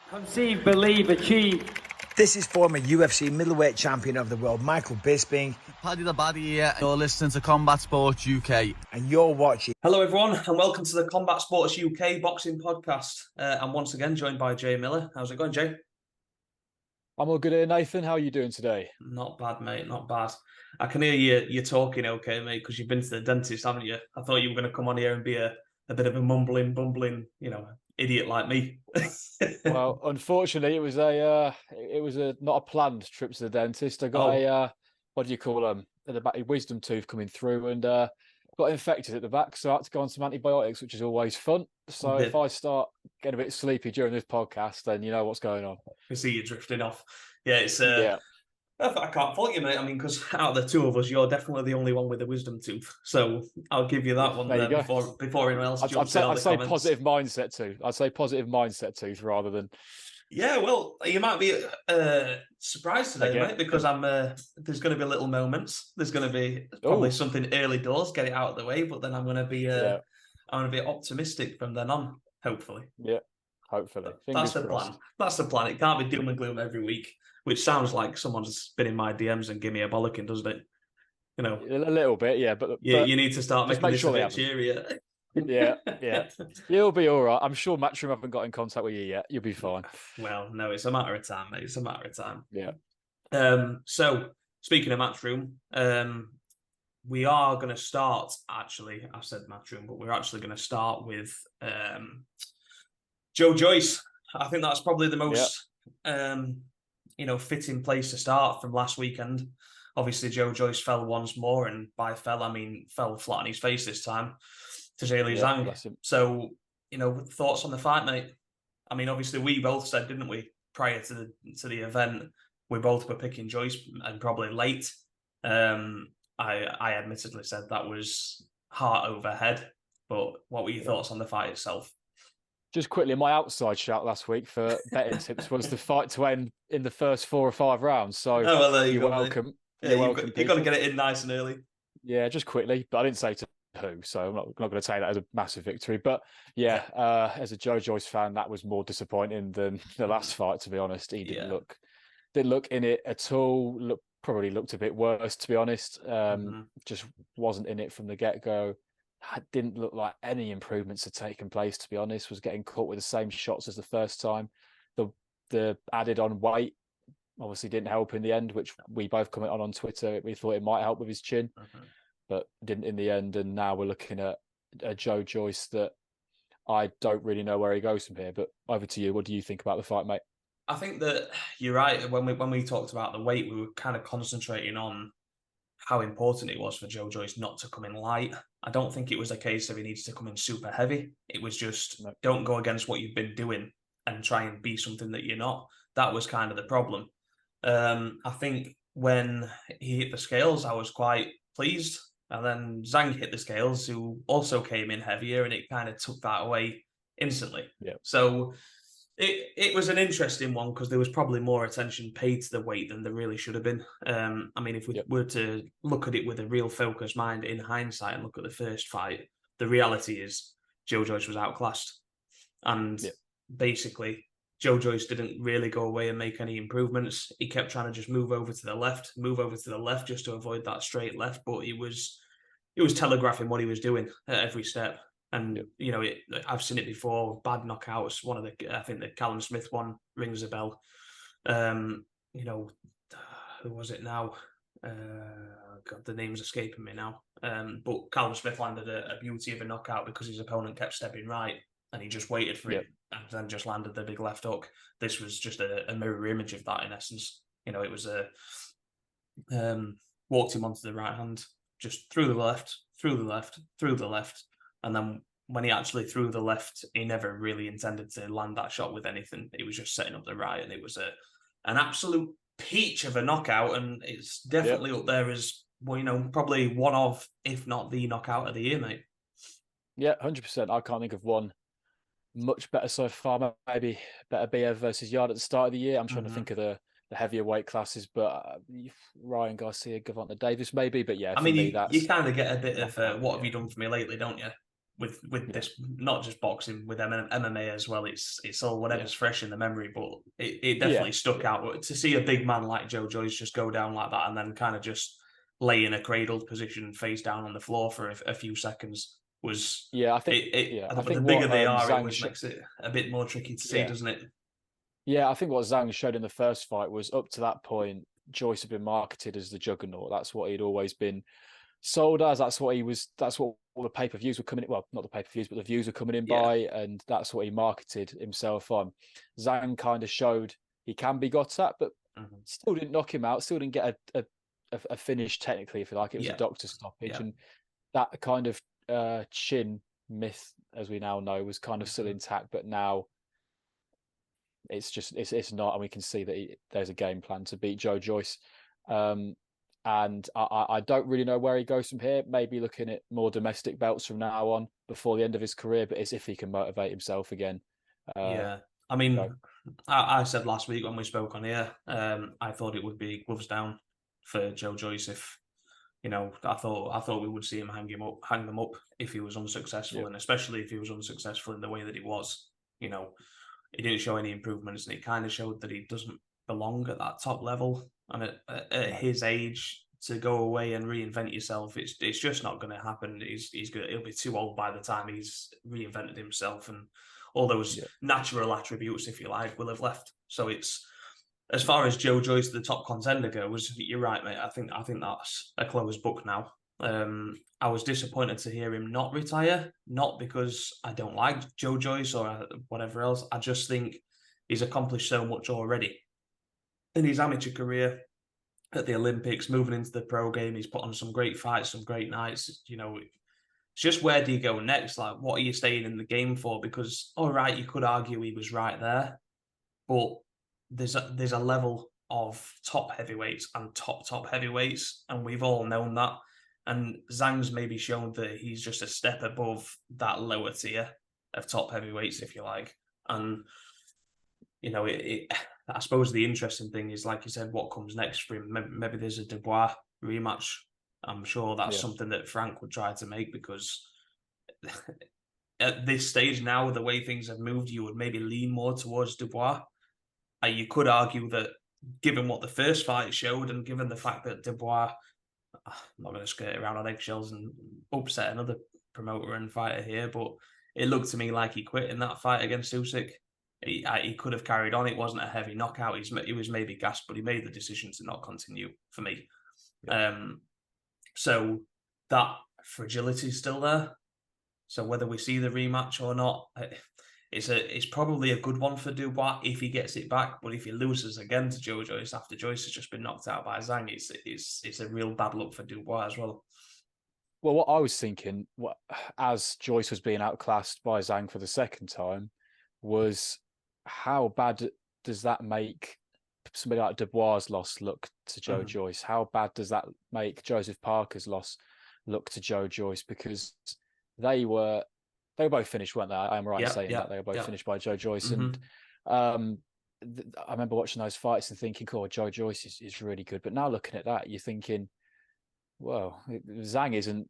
Conceive, believe, achieve. This is former UFC middleweight champion of the world, Michael Bisping. Paddy the Baddy here. You're listening to Combat Sports UK. And you're watching. Hello, everyone, and welcome to the Combat Sports UK boxing podcast. I'm once again joined by Jay Miller. How's it going, Jay? I'm all good here, Nathan. How are you doing today? Not bad, mate. Not bad. I can hear you talking okay, mate, because you've been to the dentist, haven't you? I thought you were going to come on here and be a bit of a mumbling, bumbling, idiot like me. Well, unfortunately, it was not a planned trip to the dentist. I got a what do you call them? At the back, a wisdom tooth coming through, and got infected at the back, so I had to go on some antibiotics, which is always fun. So if I start getting a bit sleepy during this podcast, then you know what's going on. I see you drifting off. Yeah, it's I can't fault you, mate. I mean, because out of the two of us, you're definitely the only one with a wisdom tooth. So I'll give you that one there before anyone else jumps in. I'd say positive mindset tooth. I'd say positive mindset tooth rather than. Yeah, well, you might be surprised today, mate, because there's going to be little moments. There's going to be probably something early doors, get it out of the way, but then I'm going to be optimistic from then on, hopefully. Yeah, hopefully. That's the plan. That's the plan. It can't be doom and gloom every week, which sounds like someone's been in my DMs and give me a bollocking, doesn't it? You know, a little bit, yeah. But you need to start making this a bit cheerier. Yeah. You'll be all right. I'm sure Matchroom haven't got in contact with you yet. You'll be fine. Well, no, it's a matter of time, mate. It's a matter of time. Yeah. So, speaking of Matchroom, we are going to start, actually, I said Matchroom, but we're actually going to start with Joe Joyce. I think that's probably the most, fitting place to start from last weekend. Obviously, Joe Joyce fell once more, and by fell, I mean fell flat on his face this time. To Zhang. So, thoughts on the fight, mate? I mean, obviously, we both said, didn't we, prior to the event, we both were picking Joyce and probably late. I admittedly said that was heart over head, but what were your thoughts on the fight itself? Just quickly, my outside shout last week for betting tips was the fight to end in the first 4 or 5 rounds. So there you you're go, welcome. Yeah, you've got to get it in nice and early. Yeah, just quickly, but I didn't say to who, so I'm not going to take that as a massive victory. But yeah, as a Joe Joyce fan, that was more disappointing than the last fight, to be honest. He didn't look in it at all. Probably looked a bit worse, to be honest. Just wasn't in it from the get-go. Didn't look like any improvements had taken place, to be honest. Was getting caught with the same shots as the first time. The added on weight obviously didn't help in the end, which we both commented on Twitter. We thought it might help with his chin, but didn't in the end. And now we're looking at a Joe Joyce that I don't really know where he goes from here. But over to you. What do you think about the fight, mate? I think that you're right. When we talked about the weight, we were kind of concentrating on how important it was for Joe Joyce not to come in light. I don't think it was a case of he needs to come in super heavy. It was just don't go against what you've been doing and try and be something that you're not. That was kind of the problem. I think when he hit the scales, I was quite pleased. And then Zhang hit the scales, who also came in heavier, and it kind of took that away instantly. Yeah. So it was an interesting one because there was probably more attention paid to the weight than there really should have been. I mean, if we were to look at it with a real focused mind in hindsight and look at the first fight, the reality is Joe Joyce was outclassed. And basically, Joe Joyce didn't really go away and make any improvements. He kept trying to just move over to the left just to avoid that straight left. But he was telegraphing what he was doing at every step. And, I've seen it before, bad knockouts. I think the Callum Smith one rings a bell. Who was it now? God, the name's escaping me now. But Callum Smith landed a beauty of a knockout because his opponent kept stepping right and he just waited for it and then just landed the big left hook. This was just a mirror image of that in essence. It was walked him onto the right hand, just through the left. And then when he actually threw the left, he never really intended to land that shot with anything. He was just setting up the right, and it was an absolute peach of a knockout. And it's definitely up there as, probably one of, if not the knockout of the year, mate. Yeah, 100%. I can't think of one much better so far. Maybe better Biev versus Yard at the start of the year. I'm trying to think of the heavier weight classes, but Ryan Garcia, Gervonta Davis maybe. But yeah, I mean, you kind of get a bit of what have you done for me lately, don't you? with this, not just boxing, with MMA as well. It's all whatever's fresh in the memory, but it definitely stuck out. To see a big man like Joe Joyce just go down like that and then kind of just lay in a cradled position, face down on the floor for a few seconds was. I think the bigger they are, it makes it a bit more tricky to see, doesn't it? Yeah, I think what Zhang showed in the first fight was, up to that point, Joyce had been marketed as the juggernaut. That's what he'd always been sold as. That's what all the pay-per-views were coming in. Well, not the pay-per-views, but the views were coming in by, and that's what he marketed himself on. Zhang kind of showed he can be got at, but still didn't knock him out. Still didn't get a finish technically, if you like. It was a doctor's stoppage, and that kind of chin myth, as we now know, was kind of still intact. But now it's not, and we can see that there's a game plan to beat Joe Joyce. And I don't really know where he goes from here. Maybe looking at more domestic belts from now on before the end of his career, but it's if he can motivate himself again. I mean, I said last week when we spoke on here, I thought it would be gloves down for Joe Joyce. If I thought we would see him hang them up if he was unsuccessful, and especially if he was unsuccessful in the way that he was. He didn't show any improvements, and it kind of showed that he doesn't belong at that top level. And at his age, to go away and reinvent yourself, it's just not going to happen. He'll be too old by the time he's reinvented himself, and all those natural attributes, if you like, will have left. So it's, as far as Joe Joyce, the top contender, goes, you're right, mate. I think that's a closed book now. I was disappointed to hear him not retire, not because I don't like Joe Joyce or whatever else. I just think he's accomplished so much already in his amateur career, at the Olympics, moving into the pro game. He's put on some great fights, some great nights. It's just, where do you go next? Like, what are you staying in the game for? Because, all right, you could argue he was right there, but there's a level of top heavyweights and top heavyweights, and we've all known that. And Zhang's maybe shown that he's just a step above that lower tier of top heavyweights, if you like. And, I suppose the interesting thing is, like you said, what comes next for him. Maybe there's a Dubois rematch. I'm sure that's something that Frank would try to make, because at this stage now, the way things have moved, you would maybe lean more towards Dubois. You could argue that, given what the first fight showed, and given the fact that Dubois, I'm not going to skirt around on eggshells and upset another promoter and fighter here, but it looked to me like he quit in that fight against CSUK. He could have carried on. It wasn't a heavy knockout. He was maybe gassed, but he made the decision to not continue, for me. So that fragility is still there. So whether we see the rematch or not, it's probably a good one for Dubois if he gets it back. But if he loses again to Joe Joyce after Joyce has just been knocked out by Zhang, it's a real bad look for Dubois as well. Well, what I was thinking, as Joyce was being outclassed by Zhang for the second time, was how bad does that make somebody like Dubois' loss look to Joe Joyce? How bad does that make Joseph Parker's loss look to Joe Joyce? Because they were both finished, weren't they? I am right in saying that they were both finished by Joe Joyce. And I remember watching those fights and thinking, "Oh, Joe Joyce is really good." But now looking at that, you're thinking, "Well, Zhang isn't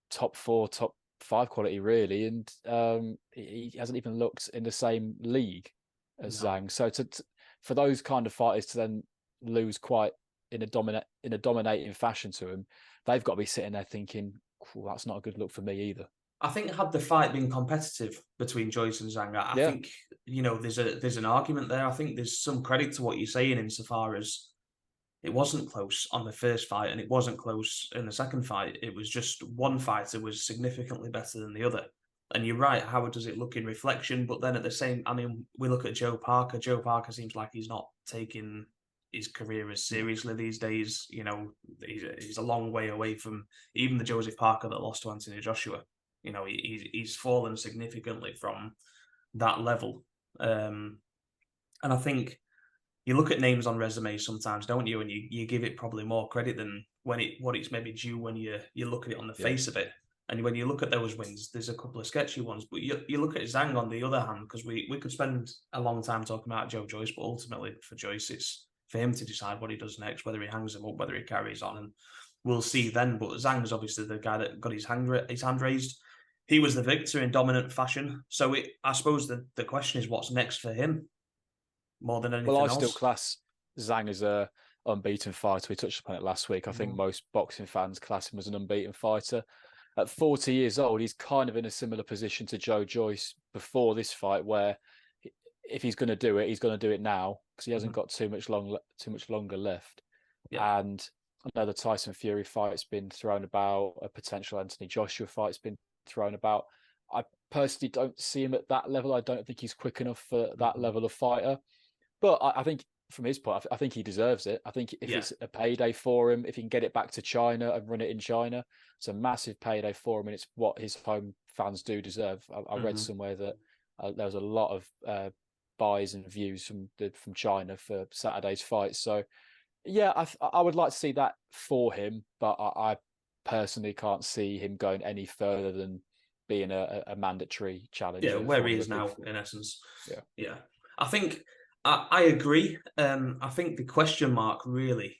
top 4, top 5 quality really, and he hasn't even looked in the same league as Zhang." So for those kind of fighters to then lose quite in a dominating fashion to him, they've got to be sitting there thinking, "That's not a good look for me either." I think, had the fight been competitive between Joyce and Zhang, I think there's an argument there. I think there's some credit to what you're saying, insofar as it wasn't close on the first fight and it wasn't close in the second fight. It was just one fighter was significantly better than the other. And you're right, how does it look in reflection? But then at the same, we look at Joe Parker. Joe Parker seems like he's not taking his career as seriously these days. He's a long way away from even the Joseph Parker that lost to Anthony Joshua. He's fallen significantly from that level. And I think you look at names on resumes sometimes, don't you? And you give it probably more credit than what it's maybe due when you look at it on the face of it. And when you look at those wins, there's a couple of sketchy ones. But you look at Zhang on the other hand, because we could spend a long time talking about Joe Joyce, but ultimately for Joyce, it's for him to decide what he does next, whether he hangs him up, whether he carries on. And we'll see then. But Zhang's obviously the guy that got his hand raised. he was the victor in dominant fashion. So I suppose the question is what's next for him more than anything Well, I else. still class Zhang as a unbeaten fighter. We touched upon it last week. I think most boxing fans class him as an unbeaten fighter. At 40 years old, he's kind of in a similar position to Joe Joyce before this fight, where if he's going to do it, he's going to do it now because he hasn't got too much longer left. Yeah. And I know the Tyson Fury fight's been thrown about, a potential Anthony Joshua fight's been thrown about. I personally don't see him at that level. I don't think he's quick enough for that level of fighter. But I think from his point, I think he deserves it. I think if it's a payday for him, if he can get it back to China and run it in China, it's a massive payday for him, and it's what his home fans do deserve. I read somewhere that there was a lot of buys and views from China for Saturday's fight. So, yeah, I would like to see that for him, but I personally can't see him going any further than being a mandatory challenger. Yeah, where he is now, in essence. Yeah. I think I agree. I think the question mark really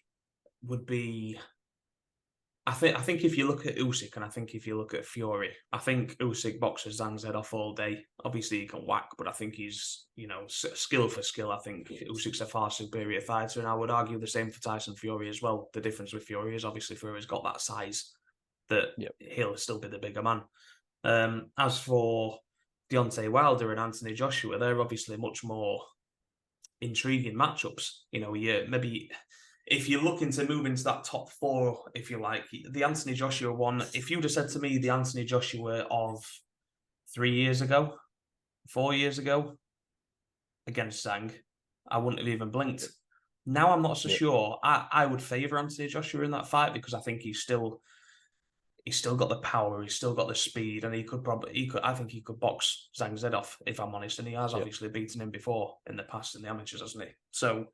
would be. I think if you look at Usyk and I think if you look at Fury, I think Usyk boxes Zhang's head off all day. Obviously, he can whack, but I think he's, skill for skill. I think Usyk's a far superior fighter, and I would argue the same for Tyson Fury as well. The difference with Fury is obviously Fury's got that size that he'll still be the bigger man. As for Deontay Wilder and Anthony Joshua, they're obviously much more intriguing matchups. Maybe if you're looking to move into that top four, if you like, the Anthony Joshua one, if you'd have said to me the Anthony Joshua of 3 years ago, 4 years ago against Zhang, I wouldn't have even blinked. Now I'm not so sure. I would favour Anthony Joshua in that fight because I think he's still got the power, he's still got the speed, and I think he could box Zhang's head off, if I'm honest. And he has obviously beaten him before in the past in the amateurs, hasn't he? So,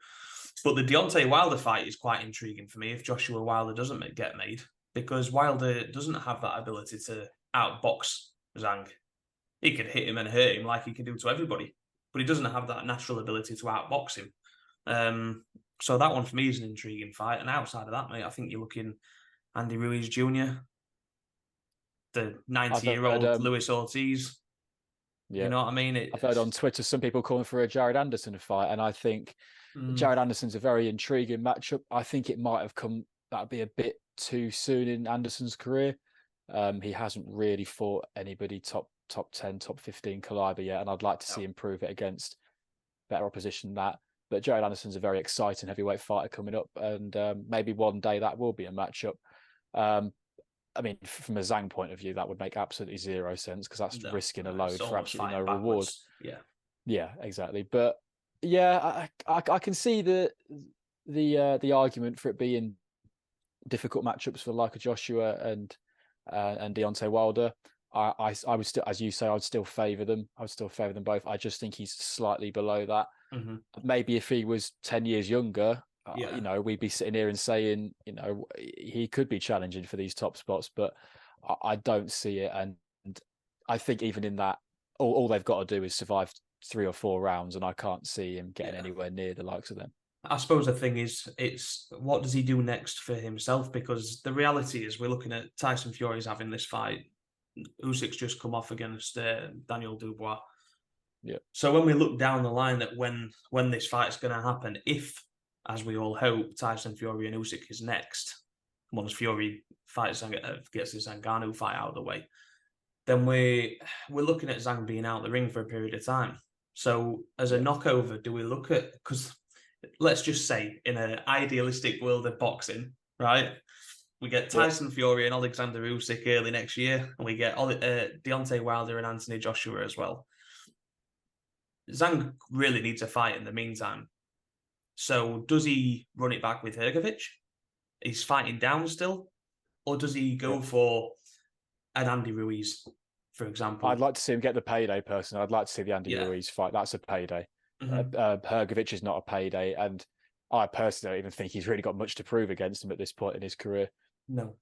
but the Deontay Wilder fight is quite intriguing for me if Joshua Wilder doesn't get made, because Wilder doesn't have that ability to outbox Zhang. He could hit him and hurt him like he can do to everybody, but he doesn't have that natural ability to outbox him. So that one for me is an intriguing fight. And outside of that, mate, I think you're looking Andy Ruiz Jr., the 90-year-old Luis Ortiz. Yeah. You know what I mean? I've heard on Twitter some people calling for a Jared Anderson fight, and I think Jared Anderson's a very intriguing matchup. I think it might have that'd be a bit too soon in Anderson's career. He hasn't really fought anybody top 10, top 15 caliber yet, and I'd like to see him prove it against better opposition than that. But Jared Anderson's a very exciting heavyweight fighter coming up, and maybe one day that will be a matchup. I mean, from a Zhang point of view, that would make absolutely zero sense because that's risking a load for absolutely no reward. Yeah, exactly. But yeah, I can see the argument for it being difficult matchups for like a Joshua and Deontay Wilder. I would still, as you say, I'd still favour them. I would still favour them both. I just think he's slightly below that. Maybe if he was 10 years younger, we'd be sitting here and saying, he could be challenging for these top spots, but I don't see it. And I think even in that, all they've got to do is survive 3 or 4 rounds, and I can't see him getting anywhere near the likes of them. I suppose the thing is, it's what does he do next for himself? Because the reality is we're looking at Tyson Fury's having this fight. Usyk's just come off against Daniel Dubois. Yeah. So when we look down the line that when this fight's going to happen, if, as we all hope, Tyson Fury and Usyk is next, once Fury gets his Ngannou fight out of the way, then we're looking at Zhang being out of the ring for a period of time. So as a knockover, do we look at, because let's just say in an idealistic world of boxing, right? We get Tyson Fury and Alexander Usyk early next year, and we get Deontay Wilder and Anthony Joshua as well. Zhang really needs a fight in the meantime. So does he run it back with Hrgovic? He's fighting down still? Or does he go for an Andy Ruiz, for example? I'd like to see him get the payday, personally. I'd like to see the Andy Ruiz fight. That's a payday. Hrgovic is not a payday. And I personally don't even think he's really got much to prove against him at this point in his career. No,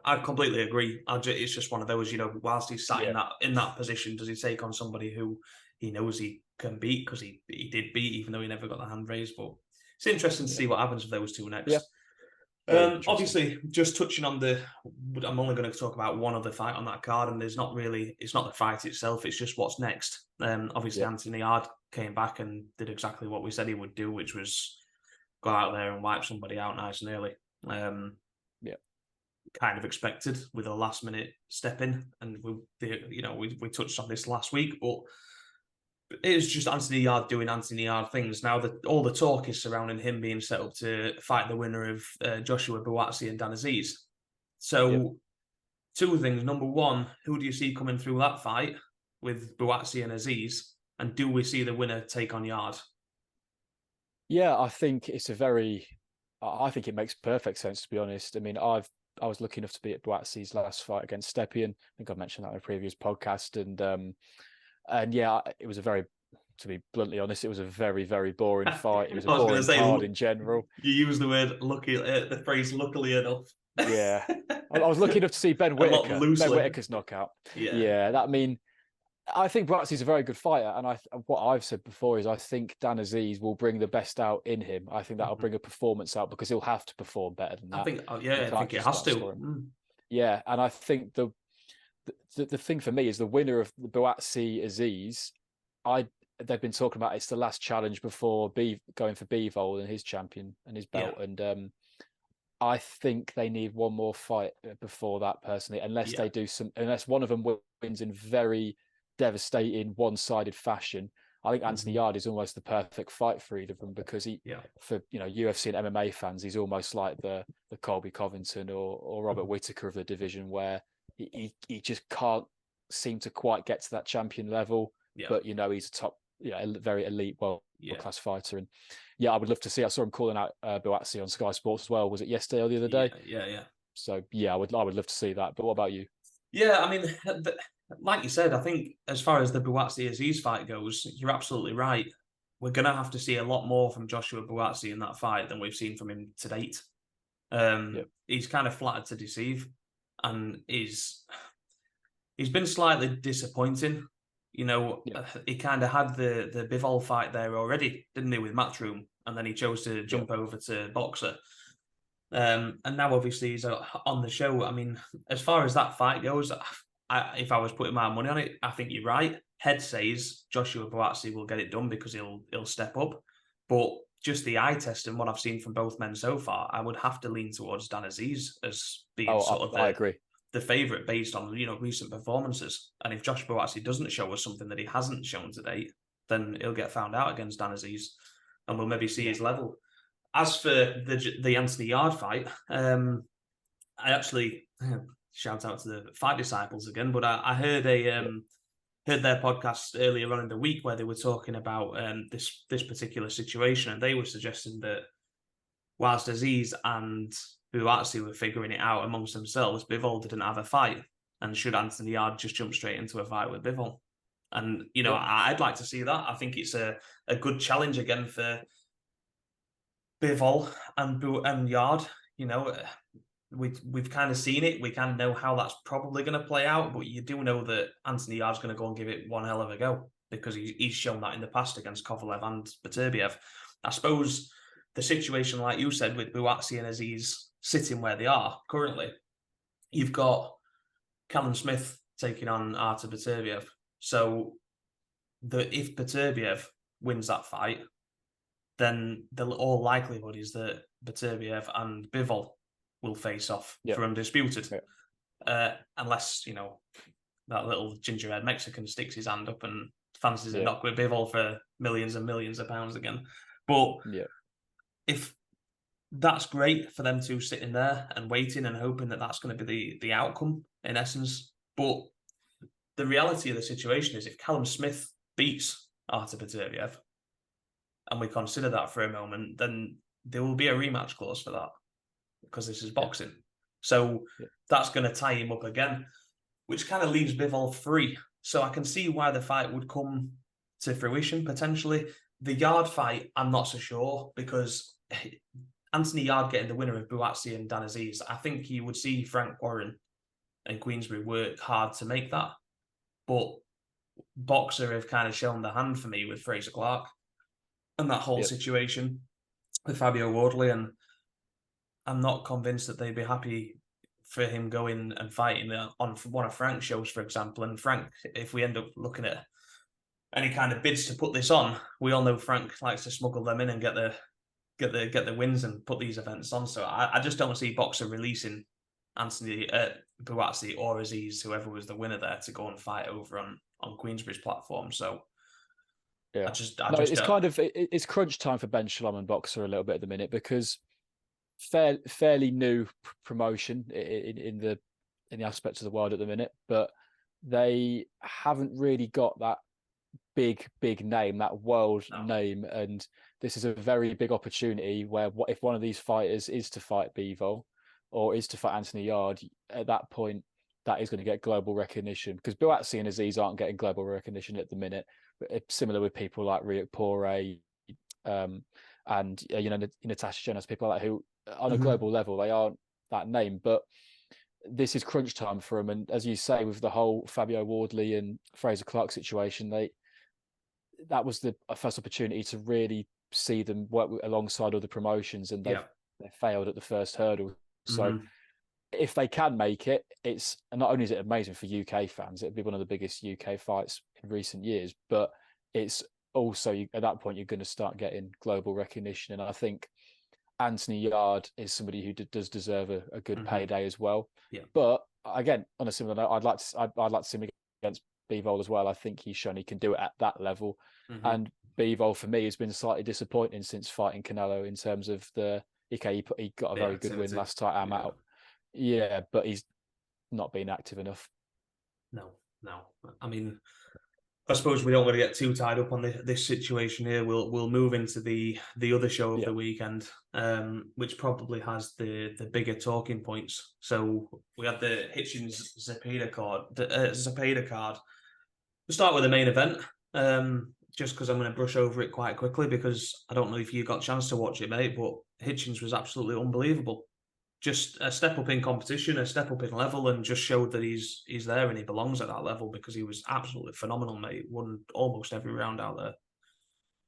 I completely agree. It's just one of those, whilst he's sat in that position, does he take on somebody who he knows he can beat, because he did beat, even though he never got the hand raised? But it's interesting to see what happens with those two next. Obviously, just touching on I'm only going to talk about one other fight on that card, and it's not the fight itself, it's just what's next. Obviously, Anthony Yarde came back and did exactly what we said he would do, which was go out there and wipe somebody out nice and early. Kind of expected with a last minute step in, and we touched on this last week, but it was just Anthony Yarde doing Anthony Yarde things. Now all the talk is surrounding him being set up to fight the winner of Joshua Buatsi and Dan Aziz. So two things. Number one, who do you see coming through that fight with Buatsi and Aziz? And do we see the winner take on Yarde? Yeah, I think I think it makes perfect sense, to be honest. I mean, I was lucky enough to be at Buatsi's last fight against Stepien. I think I mentioned that in a previous podcast. And yeah, it was to be bluntly honest, it was a very, very boring fight. It was a boring card in general. You used the word lucky, the phrase luckily enough. Yeah. I was lucky enough to see Ben Whittaker's knockout. Yeah. I think Buatsi's a very good fighter. And what I've said before is I think Dan Aziz will bring the best out in him. I think that'll bring a performance out because he'll have to perform better than that. I think it has to. Yeah. And I think the thing for me is the winner of the Buatsi Aziz. They've been talking about it's the last challenge before going for Bivol and his champion and his belt, and I think they need one more fight before that personally, unless one of them wins in very devastating one-sided fashion. I think Anthony Yarde is almost the perfect fight for either of them because for UFC and MMA fans, he's almost like the Colby Covington or Robert Whittaker of the division, where he just can't seem to quite get to that champion level. But he's a top, very elite, world-class fighter. And I would love to see. I saw him calling out Buatsi on Sky Sports as well. Was it yesterday or the other day? Yeah. So I would love to see that. But what about you? Yeah, I mean, like you said, I think as far as the Buatsi Aziz fight goes, you're absolutely right. We're gonna have to see a lot more from Joshua Buatsi in that fight than we've seen from him to date. He's kind of flattered to deceive, and he's been slightly disappointing. He kind of had the Bivol fight there already, didn't he, with Matchroom, and then he chose to jump over to Boxer. And now obviously he's on the show. I mean, as far as that fight goes, if I was putting my money on it, I think you're right. Head says Joshua Buatsi will get it done because he'll step up. But just the eye test and what I've seen from both men so far, I would have to lean towards Dan Aziz as being I agree. The favourite based on recent performances. And if Josh Buatsi doesn't show us something that he hasn't shown to date, then he'll get found out against Dan Aziz, and we'll maybe see his level. As for the Anthony Yarde fight, I actually shout out to the Fight Disciples again, but I heard heard their podcast earlier on in the week where they were talking about this particular situation, and they were suggesting that whilst Aziz and Buatsi were figuring it out amongst themselves, Bivol didn't have a fight, and should Anthony Yarde just jump straight into a fight with Bivol? And I'd like to see that. I think it's a good challenge again for Bivol and Yarde. We've kind of seen it. We kind of know how that's probably going to play out, but you do know that Anthony Yarde's going to go and give it one hell of a go because he's shown that in the past against Kovalev and Beterbiev. I suppose the situation, like you said, with Buatsi and Aziz sitting where they are currently, you've got Callum Smith taking on Artur Beterbiev. So if Beterbiev wins that fight, then all likelihood is that Beterbiev and Bivol will face off for Undisputed. Unless, that little gingerhead Mexican sticks his hand up and fancies a knock with Bivol for millions and millions of pounds again. But if that's great for them two sitting there and waiting and hoping that that's going to be the outcome in essence. But the reality of the situation is if Callum Smith beats Artur Beterbiev, and we consider that for a moment, then there will be a rematch clause for that because this is boxing. So that's going to tie him up again, which kind of leaves Bivol free. So I can see why the fight would come to fruition potentially. The Yarde fight, I'm not so sure because Anthony Yarde getting the winner of Buatsi and Dan Aziz, I think you would see Frank Warren and Queensberry work hard to make that. But Boxer have kind of shown the hand for me with Fraser Clark and that whole situation with Fabio Wardley. And I'm not convinced that they'd be happy for him going and fighting on one of Frank's shows, for example. And Frank, if we end up looking at any kind of bids to put this on, we all know Frank likes to smuggle them in and get the wins and put these events on. So I just don't see Boxer releasing Anthony Buatsi or Aziz, whoever was the winner there, to go and fight over on Queensberry's platform. So yeah, it's crunch time for Ben Shalom and Boxer a little bit at the minute, because fairly new promotion in the aspects of the world at the minute, but they haven't really got that big name, that world name, and this is a very big opportunity where if one of these fighters is to fight Bivol or is to fight Anthony Yard, at that point that is going to get global recognition, because Buatsi and Aziz aren't getting global recognition at the minute. But similar with people like Ryuk Poore and Natasha Jonas, people like that, who on a global level they aren't that name, but this is crunch time for them. And as you say, with the whole Fabio Wardley and Fraser Clark situation, that was the first opportunity to really see them work alongside other promotions, and they failed at the first hurdle. So if they can make it, it's not only is it amazing for UK fans, it'd be one of the biggest UK fights in recent years, but it's also, at that point, you're going to start getting global recognition. And I think Anthony Yard is somebody who does deserve a good payday as well. Yeah. But again, on a similar note, I'd like to see him against Bivol as well. I think he's shown he can do it at that level. And Bivol, for me, has been slightly disappointing since fighting Canelo, in terms of he got a very good win last time out. Yeah, but he's not been active enough. No. I mean, I suppose we don't want to get too tied up on this situation here. We'll move into the other show of the weekend, which probably has the bigger talking points. So we had the Hitchens Zepeda card. We'll start with the main event, just because I'm going to brush over it quite quickly, because I don't know if you got a chance to watch it, mate, but Hitchens was absolutely unbelievable. Just a step up in competition, a step up in level, and just showed that he's there and he belongs at that level, because he was absolutely phenomenal, mate. Won almost every round out there.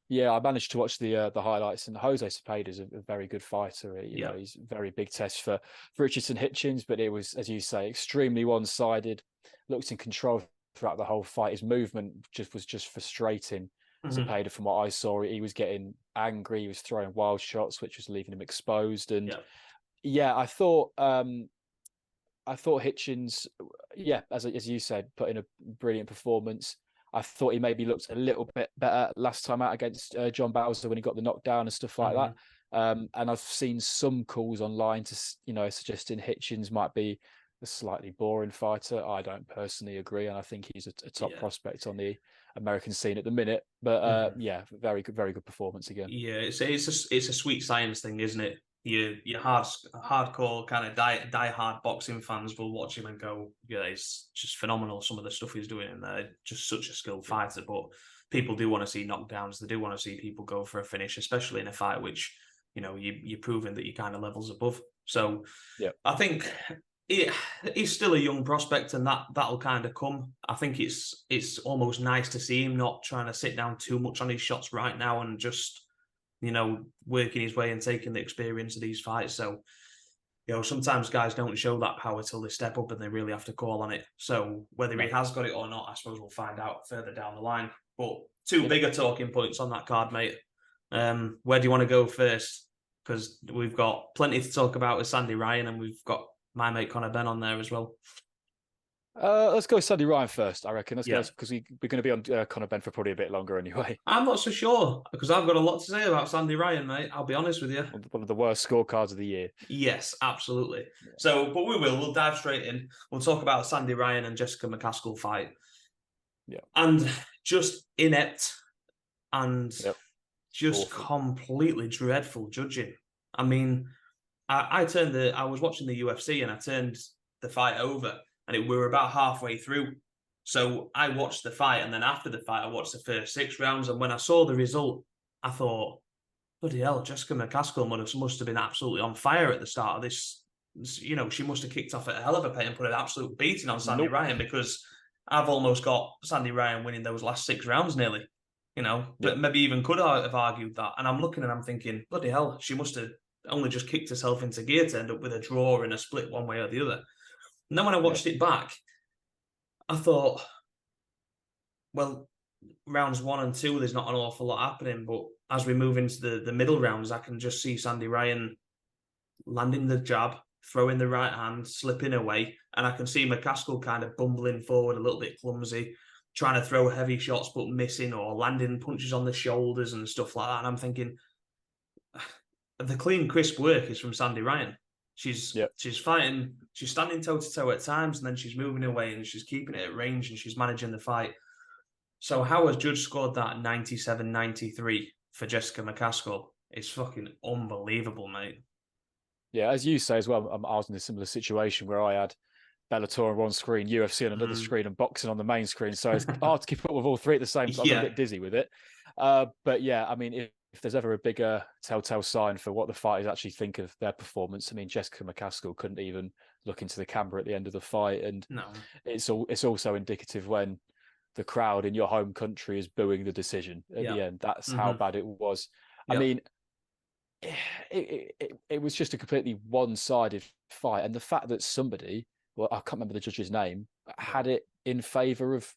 Yeah, I managed to watch the highlights, and Jose Cepeda is a very good fighter. You know, he's a very big test for Richardson Hitchens, but it was, as you say, extremely one-sided. Looked in control throughout the whole fight. His movement was just frustrating. Cepeda, from what I saw, he was getting angry. He was throwing wild shots, which was leaving him exposed. And I thought Hitchens, as you said, put in a brilliant performance. I thought he maybe looked a little bit better last time out against John Bowser when he got the knockdown and stuff like that. And I've seen some calls online to, suggesting Hitchens might be a slightly boring fighter. I don't personally agree, and I think he's a top prospect on the American scene at the minute. But very good performance again. Yeah, it's a sweet science thing, isn't it? Your hardcore kind of die-hard boxing fans will watch him and go, yeah, it's just phenomenal, some of the stuff he's doing in there. Just such a skilled fighter. But people do want to see knockdowns. They do want to see people go for a finish, especially in a fight which, you're proving that you're kind of levels above. So I think he's still a young prospect, and that'll kind of come. I think it's almost nice to see him not trying to sit down too much on his shots right now, and just working his way and taking the experience of these fights. So, sometimes guys don't show that power till they step up and they really have to call on it. So whether he has got it or not, I suppose we'll find out further down the line. But two bigger talking points on that card, mate. Where do you want to go first? Because we've got plenty to talk about with Sandy Ryan, and we've got my mate Conor Benn on there as well. Let's go with Sandy Ryan first, I reckon. Let's go, because we're going to be on Conor Benn for probably a bit longer anyway. I'm not so sure, because I've got a lot to say about Sandy Ryan, mate. I'll be honest with you. One of the worst scorecards of the year. Yes, absolutely. Yeah. So, but we'll dive straight in. We'll talk about Sandy Ryan and Jessica McCaskill fight. Yeah. And just inept and just awful. Completely dreadful judging. I mean, I was watching the UFC and I turned the fight over, and we were about halfway through. So I watched the fight, and then after the fight, I watched the first 6 rounds. And when I saw the result, I thought, bloody hell, Jessica McCaskill must have been absolutely on fire at the start of this. She must have kicked off at a hell of a pace and put an absolute beating on Sandy Ryan, because I've almost got Sandy Ryan winning those last 6 rounds nearly. But maybe even could have argued that. And I'm looking and I'm thinking, bloody hell, she must have only just kicked herself into gear to end up with a draw and a split one way or the other. And then when I watched it back, I thought, well, rounds 1 and 2, there's not an awful lot happening. But as we move into the middle rounds, I can just see Sandy Ryan landing the jab, throwing the right hand, slipping away. And I can see McCaskill kind of bumbling forward, a little bit clumsy, trying to throw heavy shots but missing, or landing punches on the shoulders and stuff like that. And I'm thinking, the clean, crisp work is from Sandy Ryan. She's fighting, she's standing toe-to-toe at times, and then she's moving away and she's keeping it at range and she's managing the fight. So how has Judge scored that 97-93 for Jessica McCaskill? It's fucking unbelievable, mate. Yeah, as you say as well, I was in a similar situation where I had Bellator on one screen, UFC on another screen, and boxing on the main screen. So it's hard to keep up with all three at the same time. I'm a bit dizzy with it. But yeah, I mean, if there's ever a bigger telltale sign for what the fighters actually think of their performance, I mean, Jessica McCaskill couldn't even look into the camera at the end of the fight. And it's also indicative when the crowd in your home country is booing the decision at the end. That's how bad it was. I mean, it was just a completely one-sided fight. And the fact that somebody, well, I can't remember the judge's name, had it in favour of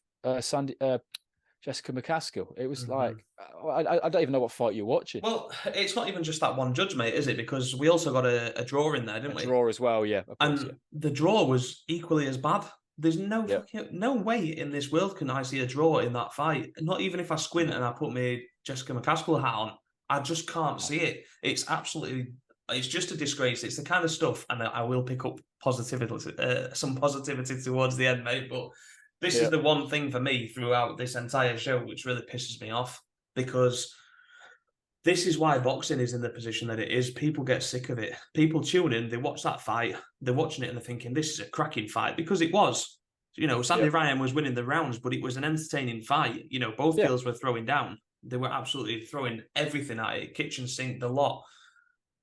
Jessica McCaskill. It was like, I don't even know what fight you're watching. Well, it's not even just that one judge, mate, is it? Because we also got a draw in there, didn't we? A draw as well, yeah. And the draw was equally as bad. There's no way in this world can I see a draw in that fight. Not even if I squint and I put my Jessica McCaskill hat on. I just can't see it. It's just a disgrace. It's the kind of stuff, and I will pick up some positivity towards the end, mate, but this is the one thing for me throughout this entire show which really pisses me off, because this is why boxing is in the position that it is. People get sick of it. People tune in, they watch that fight, they're watching it and they're thinking, this is a cracking fight, because it was. You know, Sandy Ryan was winning the rounds, but it was an entertaining fight. You know, both girls were throwing down. They were absolutely throwing everything at it, kitchen sink, the lot.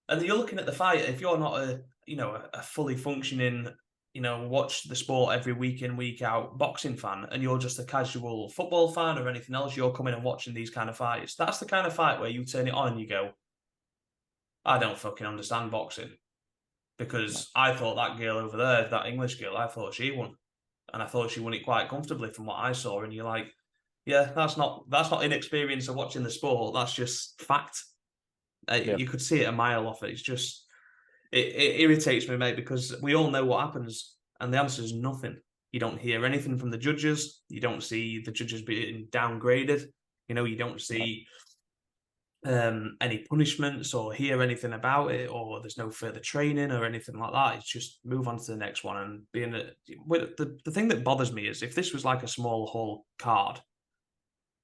And you're looking at the fight, if you're not a fully functioning, watch the sport every week in, week out boxing fan, and you're just a casual football fan or anything else, you're coming and watching these kind of fights. That's the kind of fight where you turn it on and you go, I don't fucking understand boxing. Because I thought that girl over there, that English girl, I thought she won. And I thought she won it quite comfortably from what I saw. And you're like, yeah, that's not inexperience of watching the sport. That's just fact. You could see it a mile off. It's just, it irritates me, mate, because we all know what happens, and the answer is nothing. You don't hear anything from the judges. You don't see the judges being downgraded. You don't see any punishments or hear anything about it, or there's no further training or anything like that. It's just move on to the next one. And the thing that bothers me is if this was like a small hall card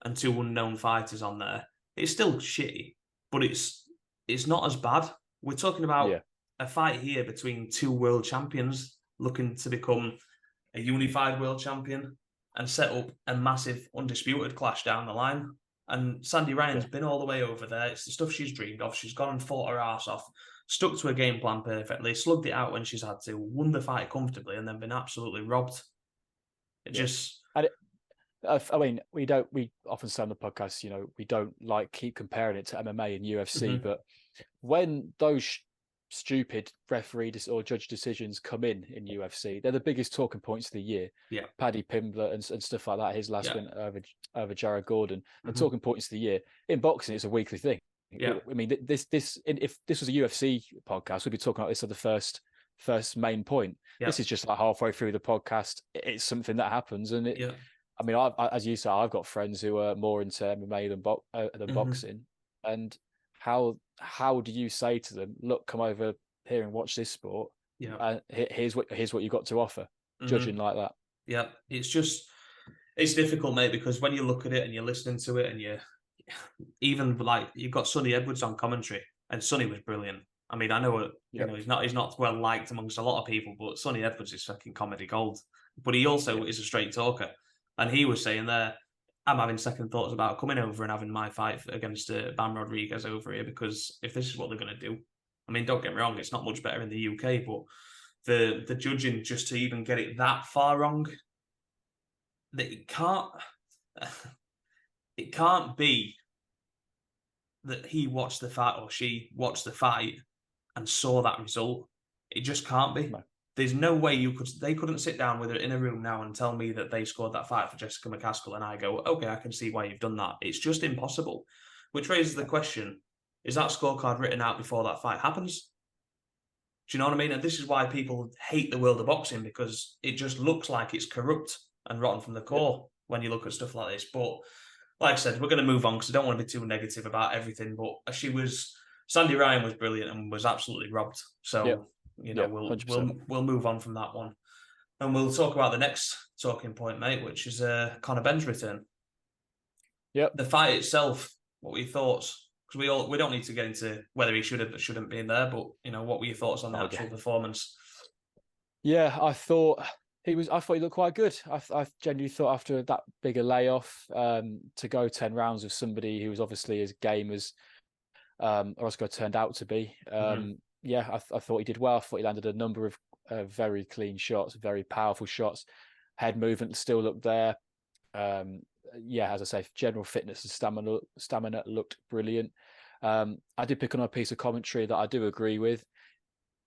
and 2 unknown fighters on there, it's still shitty, but it's not as bad. We're talking about a fight here between 2 world champions looking to become a unified world champion and set up a massive undisputed clash down the line. And Sandy Ryan's been all the way over there. It's the stuff she's dreamed of. She's gone and fought her ass off, stuck to her game plan perfectly, slugged it out when she's had to, won the fight comfortably, and then been absolutely robbed. I mean, we often say on the podcast, we don't keep comparing it to MMA and UFC, but when those stupid referee or judge decisions come in UFC, they're the biggest talking points of the year. Yeah, Paddy Pimblett and stuff like that. His last win over Jared Gordon, and talking points of the year. In boxing, it's a weekly thing. Yeah, I mean, if this was a UFC podcast, we'd be talking about this at the first main point. Yeah. This is just like halfway through the podcast. It's something that happens, and it. Yeah. I mean, as you say, I've got friends who are more into MMA than boxing, and how do you say to them, look, come over here and watch this sport? Yeah, here's what you got to offer. Judging like that. Yeah, it's difficult, mate, because when you look at it and you're listening to it, and you've got Sonny Edwards on commentary, and Sonny was brilliant. I mean, I know he's not well liked amongst a lot of people, but Sonny Edwards is fucking comedy gold. But he also is a straight talker. And he was saying there, I'm having second thoughts about coming over and having my fight against Bam Rodriguez over here, because if this is what they're going to do, I mean, don't get me wrong, it's not much better in the UK, but the judging, just to even get it that far wrong, that it can't be that he watched the fight or she watched the fight and saw that result. It just can't be. No. There's no way they couldn't sit down with her in a room now and tell me that they scored that fight for Jessica McCaskill, and I go, okay, I can see why you've done that. It's just impossible. Which raises the question, is that scorecard written out before that fight happens? Do you know what I mean? And this is why people hate the world of boxing, because it just looks like it's corrupt and rotten from the core when you look at stuff like this. But like I said, we're going to move on because I don't want to be too negative about everything. But Sandy Ryan was brilliant and was absolutely robbed. So, we'll move on from that one. And we'll talk about the next talking point, mate, which is Conor Benn's return. Yep. The fight itself, what were your thoughts? Because we don't need to get into whether he should have or shouldn't be in there, but what were your thoughts on the actual performance? Yeah, I thought he looked quite good. I genuinely thought after that bigger layoff, to go 10 rounds with somebody who was obviously as game as Orozco turned out to be. I thought he did well. I thought he landed a number of very clean shots, very powerful shots. Head movement still looked there. As I say, general fitness and stamina looked brilliant. I did pick on a piece of commentary that I do agree with.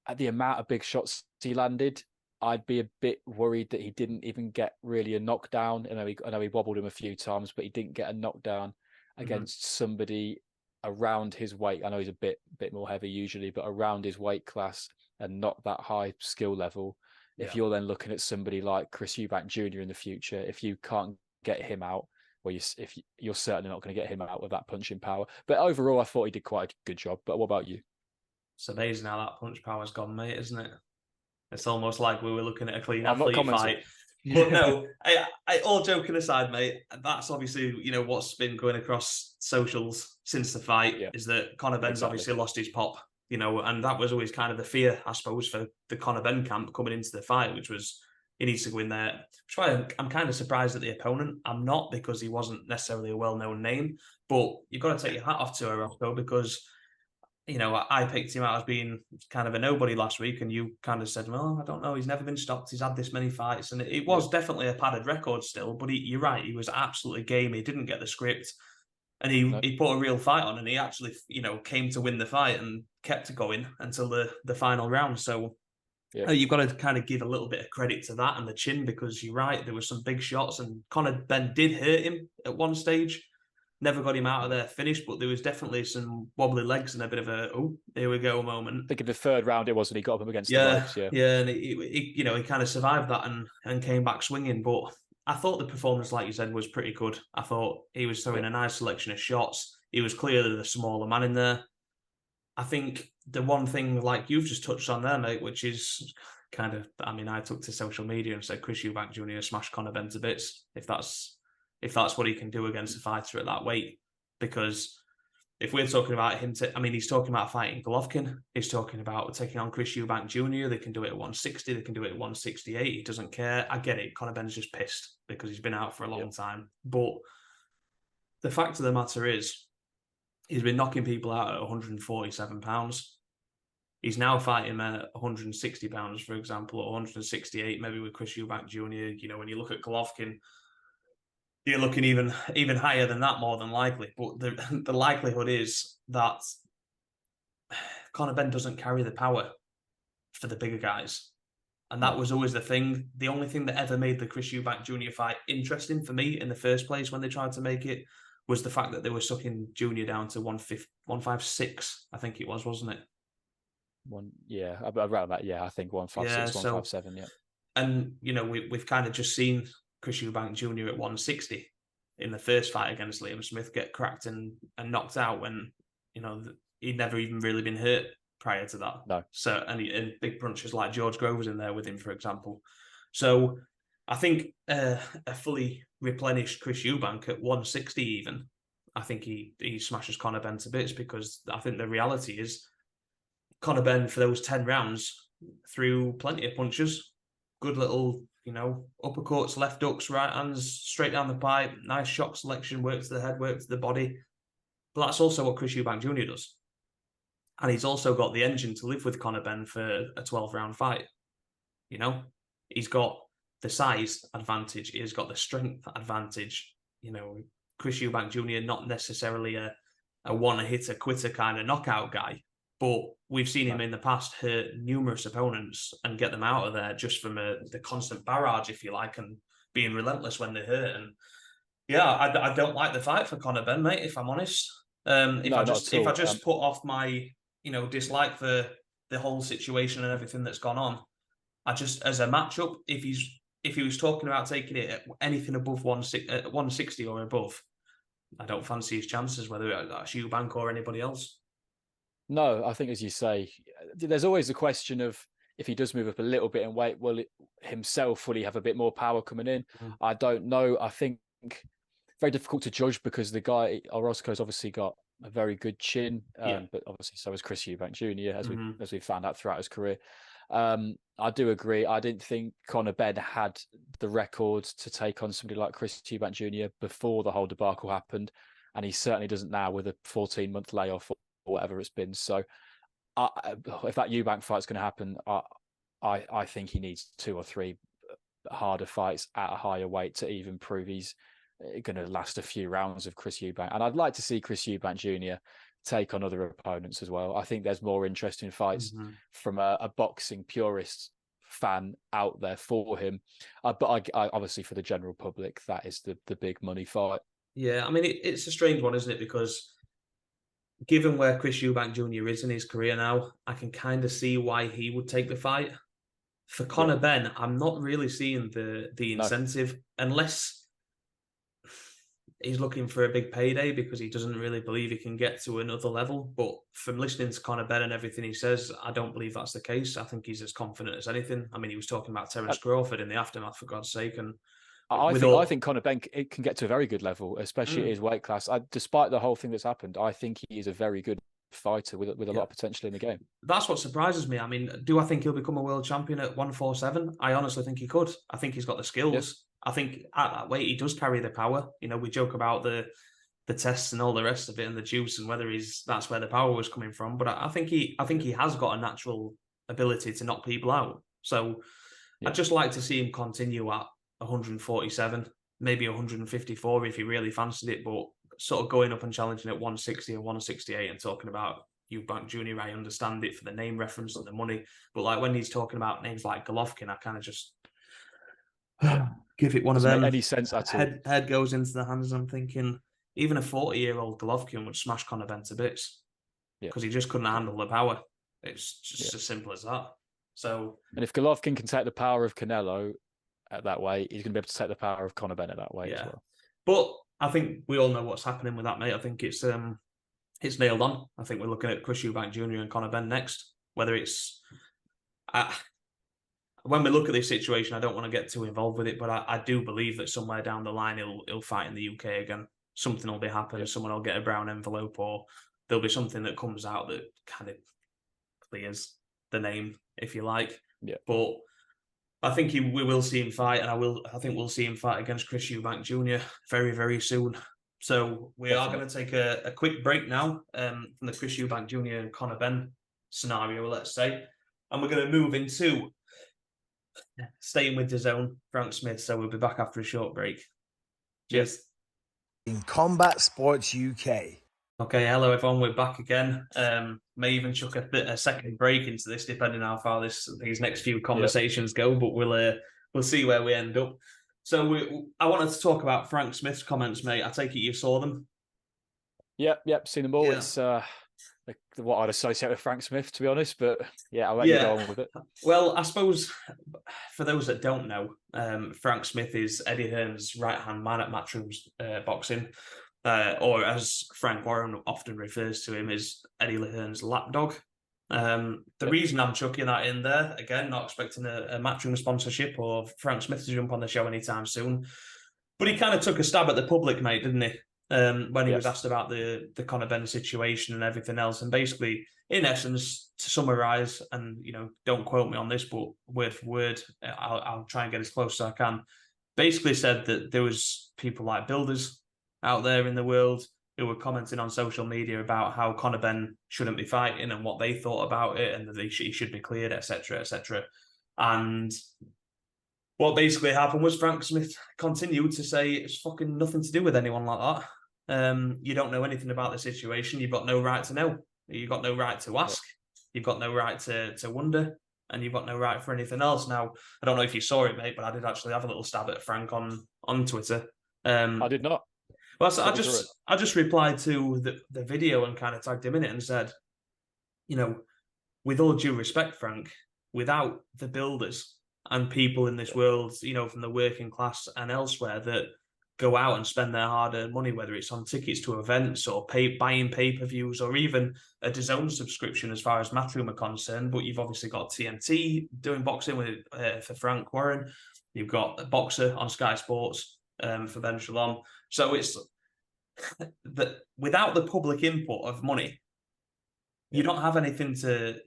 At the amount of big shots he landed, I'd be a bit worried that he didn't even get really a knockdown. I know he wobbled him a few times, but he didn't get a knockdown against somebody around his weight. I know he's a bit more heavy usually, but around his weight class and not that high skill level. If you're then looking at somebody like Chris Eubank Jr. in the future, if you can't get him out, you're certainly not going to get him out with that punching power. But overall, I thought he did quite a good job. But what about you? It's amazing how that punch power's gone, mate, isn't it? It's almost like we were looking at a clean athlete fight. But no, I all joking aside, mate, that's obviously, what's been going across socials since the fight is that Conor Benn's obviously lost his pop, and that was always kind of the fear, I suppose, for the Conor Benn camp coming into the fight, which was he needs to go in there. Which is why I'm kind of surprised at the opponent. I'm not, because he wasn't necessarily a well-known name, but you've got to take your hat off to Orozco because I picked him out as being kind of a nobody last week, and you kind of said, well, I don't know, he's never been stopped, he's had this many fights, and it was definitely a padded record still, but you're right, he was absolutely game, he didn't get the script, and he put a real fight on, and he actually, came to win the fight and kept it going until the final round, so you've got to kind of give a little bit of credit to that and the chin, because you're right, there were some big shots, and Conor Benn did hurt him at one stage. Never got him out of there finished, but there was definitely some wobbly legs and a bit of a here we go moment. I think in the third round it was, and he got up against the ropes. And he kind of survived that and came back swinging. But I thought the performance, like you said, was pretty good. I thought he was throwing a nice selection of shots. He was clearly the smaller man in there. I think the one thing, like you've just touched on there, mate, which is kind of, I took to social media and said Chris Eubank Jr. smashed Conor Benn to bits, if that's what he can do against a fighter at that weight. Because if we're talking about him, he's talking about fighting Golovkin. He's talking about taking on Chris Eubank Jr. They can do it at 160. They can do it at 168. He doesn't care. I get it. Conor Benn's just pissed because he's been out for a long time. But the fact of the matter is, he's been knocking people out at 147 pounds. He's now fighting at 160 pounds, for example, or 168, maybe with Chris Eubank Jr. When you look at Golovkin, you're looking even higher than that, more than likely. But the likelihood is that Conor Benn doesn't carry the power for the bigger guys. And that was always the thing. The only thing that ever made the Chris Eubank Jr. fight interesting for me in the first place when they tried to make it was the fact that they were sucking Junior down to 156, I think it was, wasn't it? Around that, I think 156, 157, And, we've kind of just seen Chris Eubank Jr. at 160 in the first fight against Liam Smith get cracked and knocked out when, he'd never even really been hurt prior to that. No. So, and big punchers like George Groves in there with him, for example. So I think a fully replenished Chris Eubank at 160 even, I think he smashes Conor Benn to bits, because I think the reality is Conor Benn for those 10 rounds threw plenty of punches, good little, uppercuts, left hooks, right hands, straight down the pipe, nice shot selection, work to the head, work to the body. But that's also what Chris Eubank Jr. does. And he's also got the engine to live with Conor Benn for a 12-round fight. He's got the size advantage. He's got the strength advantage. Chris Eubank Jr. not necessarily a one-hitter quitter kind of knockout guy, but we've seen him in the past hurt numerous opponents and get them out of there just from the constant barrage, if you like, and being relentless when they hurt. And yeah, I don't like the fight for Conor Benn, mate, if I'm honest. If I just put off my, dislike for the whole situation and everything that's gone on, I just, as a matchup, if he was talking about taking it at anything above 160 or above, I don't fancy his chances, whether that's Eubank or anybody else. No, I think, as you say, there's always the question of if he does move up a little bit in weight, will he have a bit more power coming in? I don't know. I think very difficult to judge because the guy, Orozco's obviously got a very good chin, but obviously so has Chris Eubank Jr., as we found out throughout his career. I do agree. I didn't think Conor Benn had the record to take on somebody like Chris Eubank Jr. before the whole debacle happened, and he certainly doesn't now with a 14-month layoff or whatever it's been. So if that Eubank fight's going to happen, I think he needs 2 or 3 harder fights at a higher weight to even prove he's going to last a few rounds of Chris Eubank. And I'd like to see Chris Eubank Jr. take on other opponents as well. I think there's more interesting fights from a boxing purist fan out there for him. But I obviously for the general public, that is the big money fight. Yeah, I mean, it's a strange one, isn't it? Because given where Chris Eubank Jr. is in his career now, I can kind of see why he would take the fight. For Conor Benn, I'm not really seeing the incentive unless he's looking for a big payday because he doesn't really believe he can get to another level. But from listening to Conor Benn and everything he says, I don't believe that's the case. I think he's as confident as anything. I mean, he was talking about Terence Crawford in the aftermath, for God's sake. And I think Conor Benn can get to a very good level, especially at his weight class. Despite the whole thing that's happened, I think he is a very good fighter with a lot of potential in the game. That's what surprises me. I mean, do I think he'll become a world champion at 147? I honestly think he could. I think he's got the skills. Yes. I think at that weight, he does carry the power. We joke about the tests and all the rest of it and the juice and whether that's where the power was coming from. But I think he has got a natural ability to knock people out. So I'd just like to see him continue at 147, maybe 154 if he really fancied it, but sort of going up and challenging at 160 or 168 and talking about Eubank Jr., I understand it for the name reference and the money. But like when he's talking about names like Golovkin, I kind of just give it one of them. Any sense at all? Head goes into the hands. I'm thinking even a 40-year-old Golovkin would smash Conor Benn to bits because he just couldn't handle the power. It's just as simple as that. So, and if Golovkin can take the power of Canelo at that weight, he's going to be able to take the power of Conor Benn at that weight as well. But I think we all know what's happening with that, mate. I think it's nailed on. I think we're looking at Chris Eubank Jr. and Conor Benn next. Whether it's when we look at this situation, I don't want to get too involved with it, but I do believe that somewhere down the line he'll fight in the UK again. Something will be happening. Someone will get a brown envelope, or there'll be something that comes out that kind of clears the name, if you like. Yeah. But I think we will see him fight, and I think we'll see him fight against Chris Eubank Jr. very, very soon. So we are going to take a quick break now from the Chris Eubank Jr. and Conor Benn scenario, let's say, and we're going to move into staying with DAZN, Frank Smith. So we'll be back after a short break. Cheers. In Combat Sports UK. Okay, hello everyone. We're back again. May even chuck a second break into this, depending on how far these next few conversations go. But we'll see where we end up. So I wanted to talk about Frank Smith's comments, mate. I take it you saw them. Yep, seen them all. Yeah. It's what I'd associate with Frank Smith, to be honest. But yeah, I'll let you go on with it. Well, I suppose for those that don't know, Frank Smith is Eddie Hearn's right-hand man at Matchroom's boxing. Or as Frank Warren often refers to him, is Eddie Hearn's lapdog. The reason I'm chucking that in there, again, not expecting a Matchroom sponsorship or Frank Smith to jump on the show anytime soon, but he kind of took a stab at the public, mate, didn't he? When he was asked about the Conor Benn situation and everything else. And basically, in essence, to summarise, and don't quote me on this, but word for word, I'll try and get as close as I can. Basically said that there was people like builders out there in the world who were commenting on social media about how Conor Benn shouldn't be fighting and what they thought about it and that he should be cleared, etc., etc. And what basically happened was Frank Smith continued to say it's fucking nothing to do with anyone like that. You don't know anything about the situation. You've got no right to know. You've got no right to ask. You've got no right to wonder, and you've got no right for anything else. Now, I don't know if you saw it, mate, but I did actually have a little stab at Frank on Twitter. I did not. Well, so I just replied to the video and kind of tagged him in it and said, with all due respect, Frank, without the builders and people in this world, from the working class and elsewhere that go out and spend their hard-earned money, whether it's on tickets to events or buying pay-per-views or even a DAZN subscription as far as Matchroom are concerned. But you've obviously got TNT doing boxing for Frank Warren. You've got a boxer on Sky Sports for Ben Shalom. So it's that without the public input of money, you don't have anything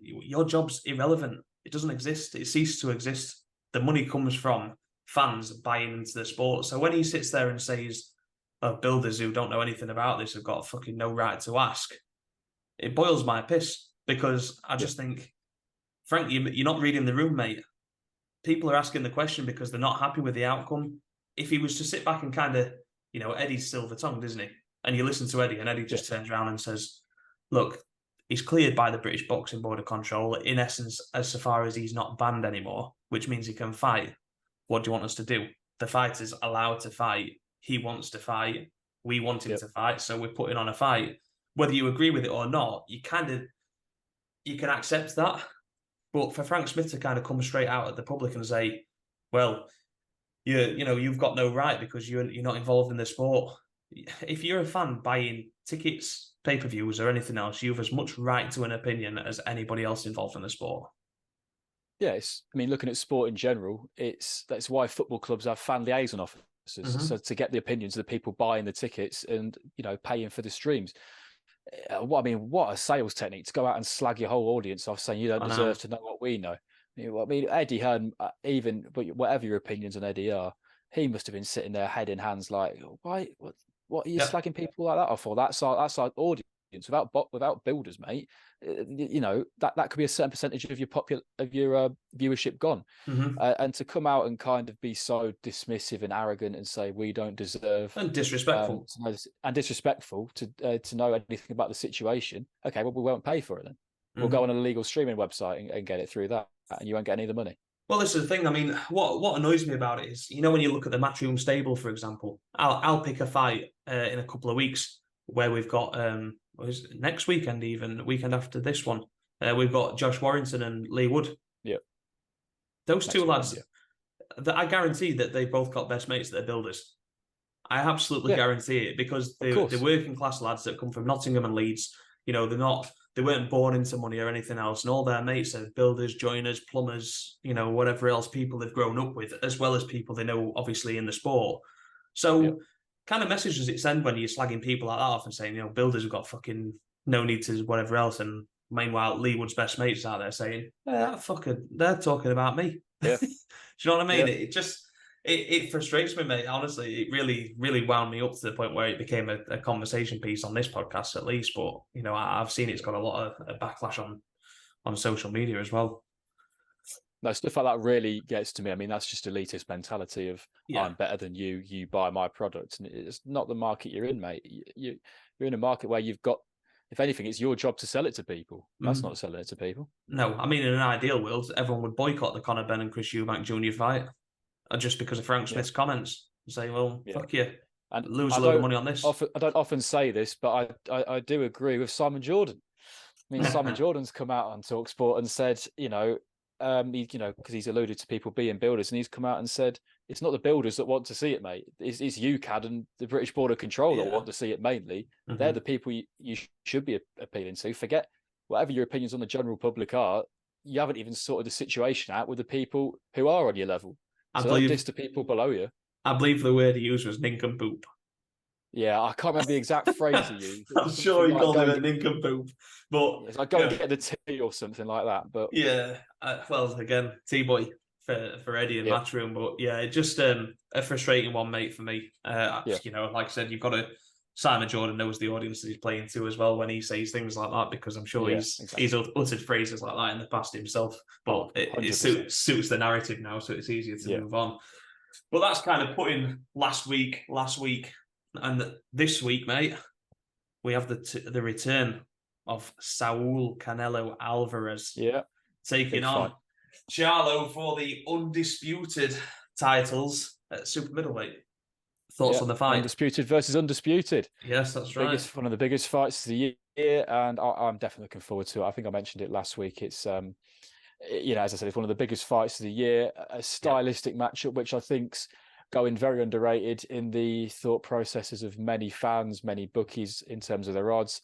your job's irrelevant. It doesn't exist. It ceases to exist. The money comes from fans buying into the sport. So when he sits there and says, builders who don't know anything about this have got fucking no right to ask, it boils my piss, because I just think, Frank, you're not reading the room, mate. People are asking the question because they're not happy with the outcome. If he was to sit back and kind of, Eddie's silver-tongued, isn't he? And you listen to Eddie, and Eddie just turns around and says, look, he's cleared by the British Boxing Board of Control, in essence, as so far as he's not banned anymore, which means he can fight. What do you want us to do? The fighter's allowed to fight. He wants to fight. We want him to fight, so we're putting on a fight. Whether you agree with it or not, you can accept that. But for Frank Smith to kind of come straight out at the public and say, well, you've got no right because you're not involved in the sport. If you're a fan buying tickets, pay-per-views or anything else, you have as much right to an opinion as anybody else involved in the sport. Yeah, looking at sport in general, that's why football clubs have fan liaison officers. Mm-hmm. So to get the opinions of the people buying the tickets and, paying for the streams. What a sales technique to go out and slag your whole audience off saying you don't deserve to know what we know. Eddie Hearn, but whatever your opinions on Eddie are, he must have been sitting there head in hands like, why? What are you slagging people like that off for? That's our audience. Without builders, mate. That could be a certain percentage of your viewership gone. Mm-hmm. And to come out and kind of be so dismissive and arrogant and say we don't deserve and disrespectful to know anything about the situation. Okay, well, we won't pay for it then. We'll go on a legal streaming website and get it through that, and you won't get any of the money. Well, this is the thing. What annoys me about it is, when you look at the Matchroom stable, for example, I'll pick a fight in a couple of weeks where we've got next weekend, even the weekend after this one, we've got Josh Warrington and Lee Wood. Yeah, those two lads. Yeah. I guarantee that they both got best mates that are builders. I absolutely guarantee it, because the working class lads that come from Nottingham and Leeds, they weren't born into money or anything else, and all their mates are builders, joiners, plumbers, whatever else people they've grown up with, as well as people they know obviously in the sport. So kind of message does it send when you're slagging people like that off and saying, builders have got fucking no need to whatever else, and meanwhile Lee Wood's best mates out there saying, that fucker, they're talking about me. Yeah. Do you know what I mean? Yeah. It frustrates me, mate. Honestly, it really, really wound me up to the point where it became a conversation piece on this podcast, at least. But I've seen it's got a lot of backlash on social media as well. No, stuff like that really gets to me. That's just elitist mentality of I'm better than you. You buy my product, and it's not the market you're in, mate. You're in a market where you've got, if anything, it's your job to sell it to people. That's not selling it to people. No, in an ideal world, everyone would boycott the Conor Benn and Chris Eubank Jr. fight. Just because of Frank Smith's comments, and say, "Well, fuck you," and lose a load of money on this. I don't often say this, but I do agree with Simon Jordan. Simon Jordan's come out on TalkSport and said, because he's alluded to people being builders, and he's come out and said it's not the builders that want to see it, mate. It's UKAD and the British Board of Control that want to see it mainly. Mm-hmm. They're the people you should be appealing to. Forget whatever your opinions on the general public are. You haven't even sorted the situation out with the people who are on your level. So don't diss the people below you. I believe the word he used was nincompoop. Yeah, I can't remember the exact phrase he used. I'm sure he called him a nincompoop. But it's like go and get the tea or something like that. But well, again, T-boy for Eddie and Matchroom. But it's just a frustrating one, mate, for me. Like I said, you've got to. Simon Jordan knows the audience that he's playing to as well when he says things like that, because I'm sure he's uttered phrases like that in the past himself. But it suits the narrative now, so it's easier to move on. But that's kind of putting last week, and this week, mate, we have the return of Saul Canelo Alvarez. Yeah. Taking Big on fight. Charlo for the undisputed titles at Super Middleweight. Thoughts on the fight? Undisputed versus undisputed. Yes, that's right. One of the biggest fights of the year, and I'm definitely looking forward to it. I think I mentioned it last week. It's as I said, it's one of the biggest fights of the year. A stylistic matchup, which I think's going very underrated in the thought processes of many fans, many bookies in terms of their odds.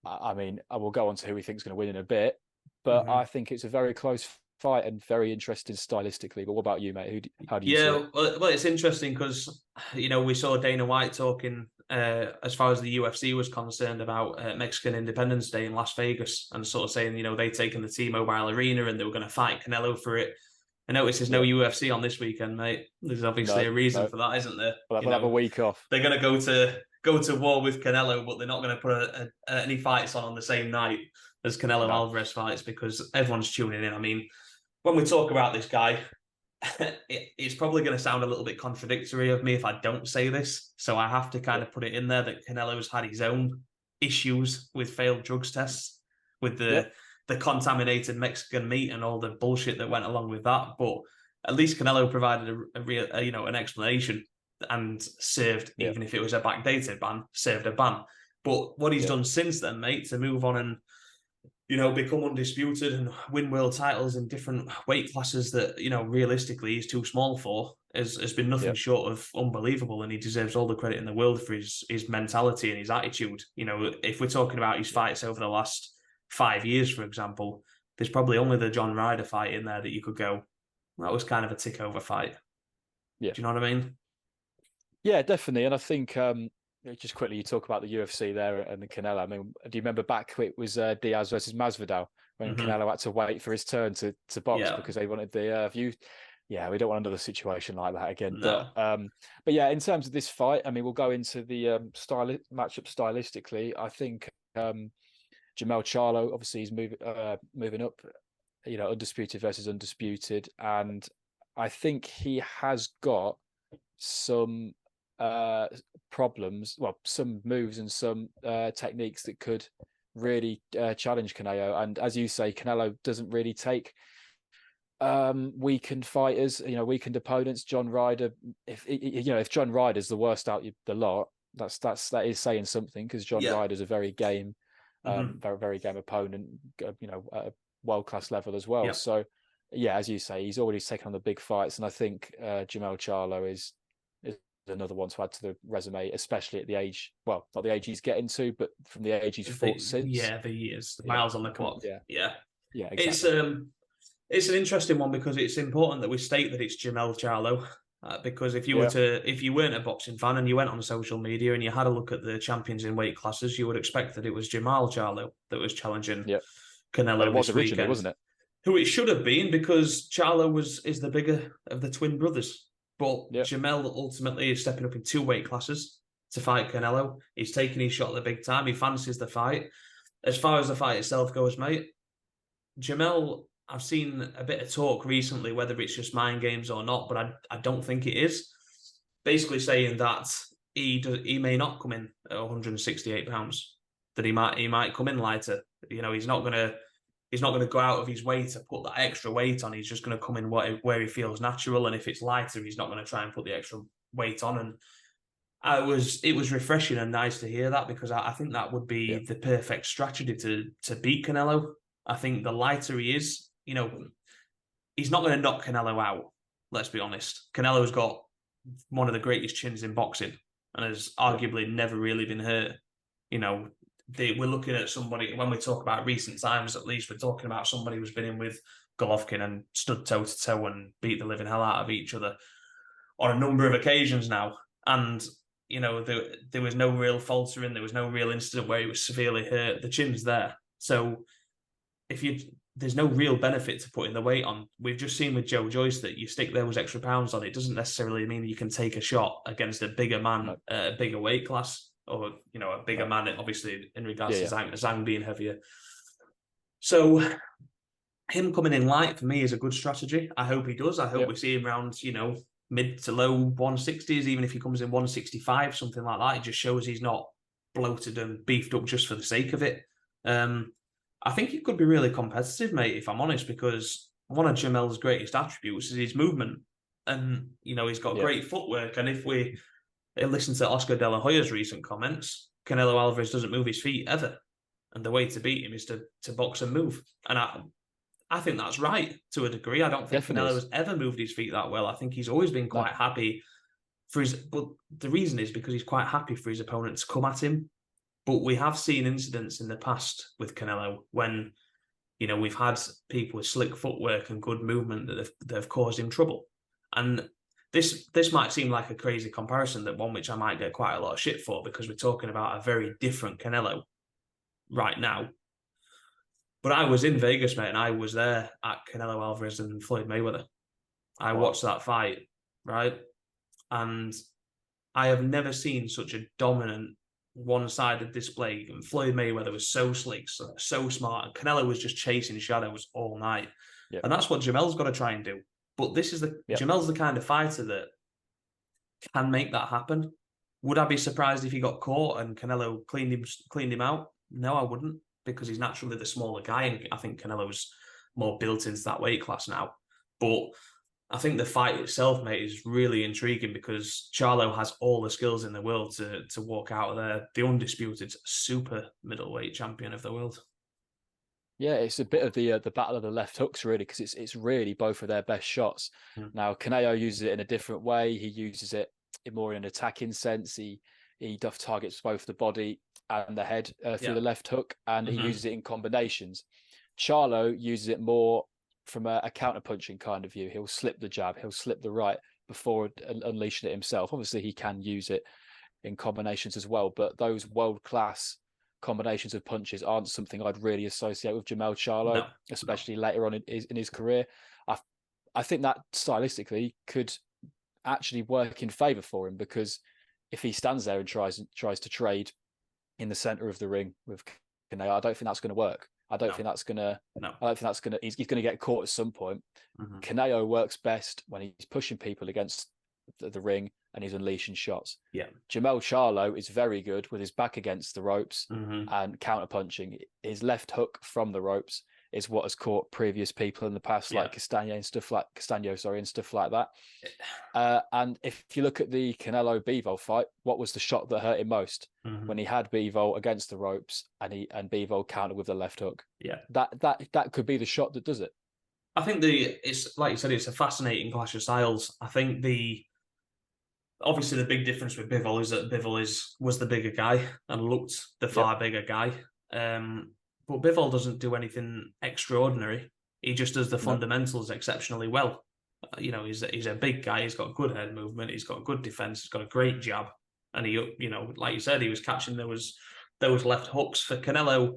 I mean, I will go on to who we think is going to win in a bit, but I think it's a very close fight and very interesting stylistically. But what about you, mate? How do you see it? Well, it's interesting because we saw Dana White talking as far as the UFC was concerned about Mexican Independence Day in Las Vegas, and sort of saying they'd taken the T-Mobile Arena and they were going to fight Canelo for it. I notice there's no UFC on this weekend, mate. There's obviously a reason for that, isn't there? We'll have a week off. They're going to go to war with Canelo, but they're not going to put any fights on the same night as Canelo Alvarez fights because everyone's tuning in. I mean, when we talk about this guy, it's probably going to sound a little bit contradictory of me if I don't say this. So I have to kind of put it in there that Canelo's had his own issues with failed drugs tests, with the contaminated Mexican meat and all the bullshit that went along with that. But at least Canelo provided a real, an explanation and served, even if it was a backdated ban, served a ban. But what he's done since then, mate, to move on and become undisputed and win world titles in different weight classes that, realistically he's too small for, has been nothing short of unbelievable. And he deserves all the credit in the world for his mentality and his attitude. If we're talking about his fights over the last 5 years, for example, there's probably only the John Ryder fight in there that you could go, that was kind of a tick over fight. Yeah. Do you know what I mean? Yeah, definitely. And I think just quickly, you talk about the UFC there and the Canelo. I mean, do you remember back it was Diaz versus Masvidal when Canelo had to wait for his turn to box because they wanted the view? Yeah, we don't want another situation like that again. No. But yeah, in terms of this fight, I mean, we'll go into the matchup stylistically. I think Jermell Charlo, obviously, he's moving up, undisputed versus undisputed, and I think he has got some problems, some moves and some techniques that could really challenge Canelo. And as you say, Canelo doesn't really take weakened fighters, weakened opponents. John Ryder, if John Ryder's the worst out the lot, that is saying something, because John Ryder's a very game, very game opponent, at a world-class level as well. So yeah, as you say, he's already taken on the big fights, and I think Jermell Charlo is another one to add to the resume, especially at the age, not the age he's getting to, but from the age he's fought since. Yeah, the years, the miles on the clock. Yeah, exactly. It's an interesting one because it's important that we state that it's Jermell Charlo. Because if you weren't a boxing fan and you went on social media and you had a look at the champions in weight classes, you would expect that it was Jermell Charlo that was challenging Canelo. It was this originally, weekend, wasn't it? Who it should have been, because Charlo is the bigger of the twin brothers. But Jermell ultimately is stepping up in 2 weight classes to fight Canelo. He's taking his shot at the big time. He fancies the fight. As far as the fight itself goes, mate, Jermell, I've seen a bit of talk recently, whether it's just mind games or not, but I don't think it is. Basically saying that he may not come in at 168 pounds, that he might come in lighter. He's not gonna go out of his way to put that extra weight on. He's just gonna come in where he feels natural, and if it's lighter, he's not gonna try and put the extra weight on. And it was refreshing and nice to hear that, because I think that would be the perfect strategy to beat Canelo. I think the lighter he is, he's not going to knock Canelo out. Let's be honest. Canelo's got one of the greatest chins in boxing and has arguably never really been hurt. We're looking at somebody, when we talk about recent times, at least, we're talking about somebody who's been in with Golovkin and stood toe to toe and beat the living hell out of each other on a number of occasions now. And, there was no real faltering. There was no real incident where he was severely hurt. The chin's there. So there's no real benefit to putting the weight on. We've just seen with Joe Joyce that you stick those extra pounds on. It doesn't necessarily mean you can take a shot against a bigger man, a bigger weight class, or a bigger man, obviously, in regards to Zhang being heavier. So him coming in light for me is a good strategy. I hope he does. I hope we see him around mid to low 160s, even if he comes in 165, something like that. It just shows he's not bloated and beefed up just for the sake of it. I think it could be really competitive, mate, if I'm honest, because one of Jermell's greatest attributes is his movement. And, he's got great footwork. And if we listen to Oscar De La Hoya's recent comments, Canelo Alvarez doesn't move his feet ever. And the way to beat him is to box and move. And I think that's right to a degree. I don't think Canelo has ever moved his feet that well. I think he's always been quite happy but the reason is because he's quite happy for his opponent to come at him. But we have seen incidents in the past with Canelo when, we've had people with slick footwork and good movement that have caused him trouble. And this might seem like a crazy comparison, that one which I might get quite a lot of shit for, because we're talking about a very different Canelo right now. But I was in Vegas, mate, and I was there at Canelo Alvarez and Floyd Mayweather. I watched that fight, right? And I have never seen such a dominant, one-sided display. And Floyd Mayweather was so slick, so smart, and Canelo was just chasing shadows all night. Yep. And that's what Jermell's got to try and do. But Jermell's the kind of fighter that can make that happen. Would I be surprised if he got caught and Canelo cleaned him out? No, I wouldn't, because he's naturally the smaller guy, and I think Canelo's more built into that weight class now. But I think the fight itself, mate, is really intriguing because Charlo has all the skills in the world to walk out of there the undisputed super middleweight champion of the world. Yeah, it's a bit of the battle of the left hooks, really, because it's really both of their best shots. Now, Canelo uses it in a different way. He uses it more in an attacking sense. He targets both the body and the head through the left hook, and he uses it in combinations. Charlo uses it more from a counter-punching kind of view. He'll slip the jab, he'll slip the right before unleashing it himself. Obviously, he can use it in combinations as well, but those world-class combinations of punches aren't something I'd really associate with Jermell Charlo, especially later on in his career. I think that stylistically could actually work in favour for him, because if he stands there and tries to trade in the centre of the ring with Canelo, I don't think that's going to work. I don't think that's going to. He's going to get caught at some point. Canelo works best when he's pushing people against the ring and he's unleashing shots. Yeah. Jermell Charlo is very good with his back against the ropes and counter punching. His left hook from the ropes is what has caught previous people in the past, like Castaño and stuff like that. And if you look at the Canelo Bivol fight, what was the shot that hurt him most? When he had Bivol against the ropes and Bivol countered with the left hook. Yeah, that could be the shot that does it. I think it's like you said, it's a fascinating clash of styles. I think obviously the big difference with Bivol is that Bivol was the bigger guy and looked the far bigger guy. But Bivol doesn't do anything extraordinary. He just does the fundamentals exceptionally well. He's a big guy. He's got good head movement. He's got good defense. He's got a great jab. And he, like you said, he was catching those left hooks. For Canelo,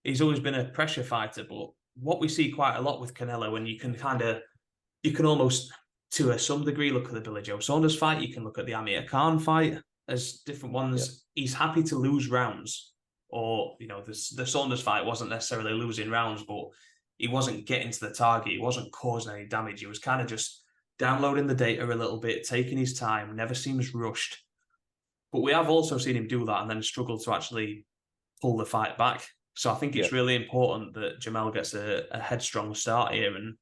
he's always been a pressure fighter. But what we see quite a lot with Canelo, and you can almost, to some degree, look at the Billy Joe Saunders fight. You can look at the Amir Khan fight as different ones. Yep. He's happy to lose rounds. Or, the Saunders fight wasn't necessarily losing rounds, but he wasn't getting to the target. He wasn't causing any damage. He was kind of just downloading the data a little bit, taking his time, never seems rushed. But we have also seen him do that and then struggle to actually pull the fight back. So I think it's really important that Jermell gets a headstrong start here and,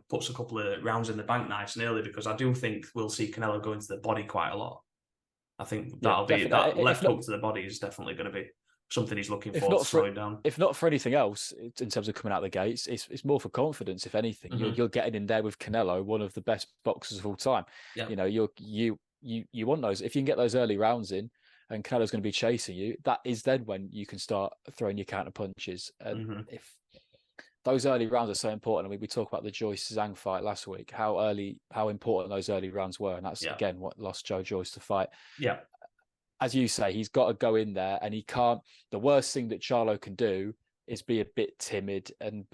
puts a couple of rounds in the bank nice and early, because I do think we'll see Canelo go into the body quite a lot. I think that left hook to the body is definitely going to be something he's looking for to slow him down. If not for anything else, in terms of coming out the gates, it's more for confidence, if anything. You're getting in there with Canelo, one of the best boxers of all time. Yeah. You want those. If you can get those early rounds in and Canelo's going to be chasing you, that is then when you can start throwing your counter punches. And if those early rounds are so important, I mean, we talked about the Joyce Zhang fight last week, how important those early rounds were. And that's, again, what lost Joe Joyce the fight. Yeah. As you say, he's got to go in there, and he can't. The worst thing that Charlo can do is be a bit timid and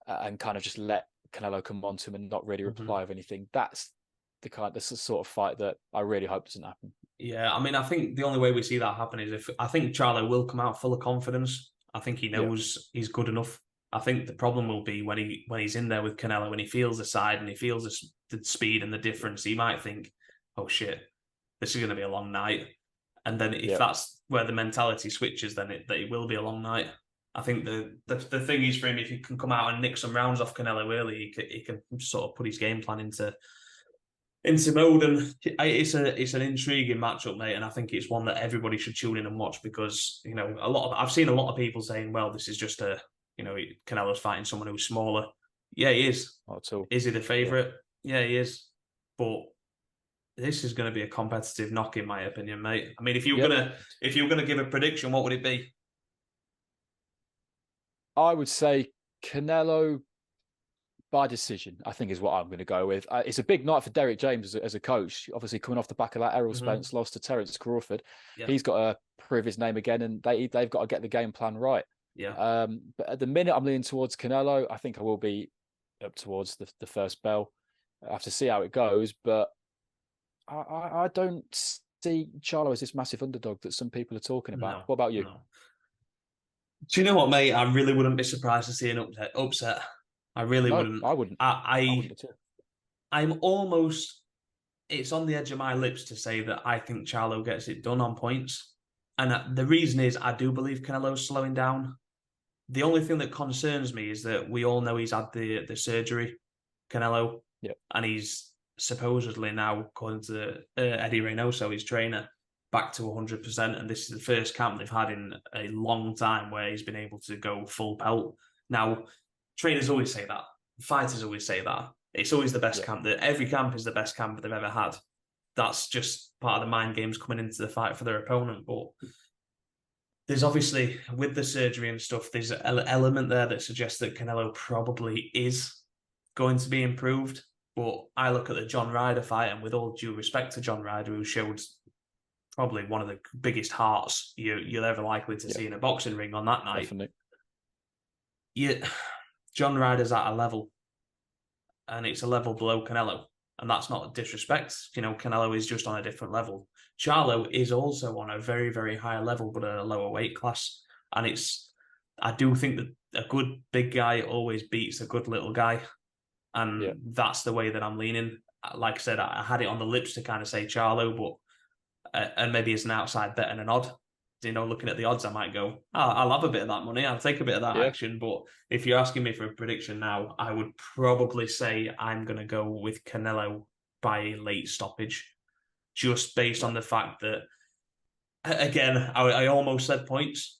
and kind of just let Canelo come on to him and not really reply with anything. That's the sort of fight that I really hope doesn't happen. Yeah, I mean, I think the only way we see that happen is I think Charlo will come out full of confidence. I think he knows he's good enough. I think the problem will be when he's in there with Canelo, when he feels the side and he feels the speed and the difference, he might think, oh shit, this is going to be a long night. And then if that's where the mentality switches, then it will be a long night. I think the thing is for him, if he can come out and nick some rounds off Canelo early, he can sort of put his game plan into mode, and it's an intriguing matchup, mate. And I think it's one that everybody should tune in and watch because I've seen a lot of people saying, well, this is just Canelo's fighting someone who's smaller. Yeah, he is. Not at all. Is he the favourite? Yeah, he is. But this is going to be a competitive knock, in my opinion, mate. I mean, if you were gonna give a prediction, what would it be? I would say Canelo by decision, I think, is what I'm going to go with. It's a big night for Derek James as a coach. Obviously, coming off the back of that Errol Spence loss to Terence Crawford, he's got to prove his name again, and they've got to get the game plan right. Yeah. But at the minute, I'm leaning towards Canelo. I think I will be up towards the first bell. I have to see how it goes, but I don't see Charlo as this massive underdog that some people are talking about. No, what about you? No. Do you know what, mate? I really wouldn't be surprised to see an upset. I really wouldn't. I wouldn't. I wouldn't at all. I'm almost. It's on the edge of my lips to say that I think Charlo gets it done on points, and the reason is I do believe Canelo's slowing down. The only thing that concerns me is that we all know he's had the surgery, Canelo, and he's supposedly now, according to Eddie Reynoso, his trainer, back to 100%, and this is the first camp they've had in a long time where he's been able to go full pelt. Now, trainers always say that. Fighters always say that. It's always the best camp. Every camp is the best camp they've ever had. That's just part of the mind games coming into the fight for their opponent. But there's obviously, with the surgery and stuff, there's an element there that suggests that Canelo probably is going to be improved. But I look at the John Ryder fight, and with all due respect to John Ryder, who showed probably one of the biggest hearts you're ever likely to see in a boxing ring on that night. Definitely. John Ryder's at a level, and it's a level below Canelo, and that's not disrespect. Canelo is just on a different level. Charlo is also on a very, very high level, but at a lower weight class. And I do think that a good big guy always beats a good little guy. And that's the way that I'm leaning. Like I said, I had it on the lips to kind of say Charlo, but and maybe it's an outside bet and an odd. Looking at the odds, I might go, I'll have a bit of that money. I'll take a bit of that action. But if you're asking me for a prediction now, I would probably say I'm going to go with Canelo by late stoppage, just based on the fact that, again, I almost said points,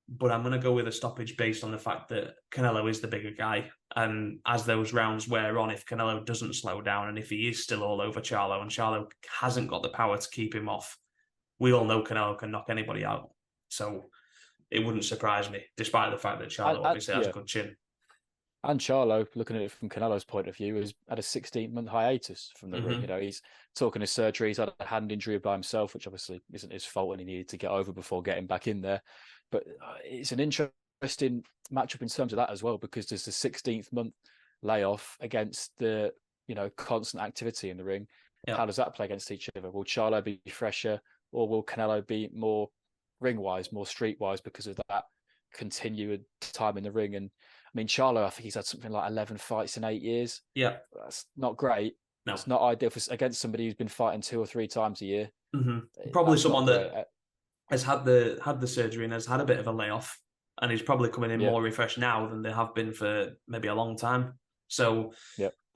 but I'm going to go with a stoppage based on the fact that Canelo is the bigger guy. And as those rounds wear on, if Canelo doesn't slow down and if he is still all over Charlo and Charlo hasn't got the power to keep him off, we all know Canelo can knock anybody out. So it wouldn't surprise me, despite the fact that Charlo obviously has a good chin. And Charlo, looking at it from Canelo's point of view, has had a 16-month hiatus from the ring. He's talking his surgery. He's had a hand injury by himself, which obviously isn't his fault, and he needed to get over before getting back in there. But it's an interesting matchup in terms of that as well, because there's the 16th month layoff against the constant activity in the ring. How does that play against each other? Will Charlo be fresher, or will Canelo be more ring-wise, more street-wise because of that continued time in the ring? And I mean, Charlo, I think he's had something like 11 fights in 8 years. Yeah. That's not great. No. It's not ideal against somebody who's been fighting 2 or 3 times a year. Probably someone that has had the surgery and has had a bit of a layoff, and he's probably coming in more refreshed now than they have been for maybe a long time. So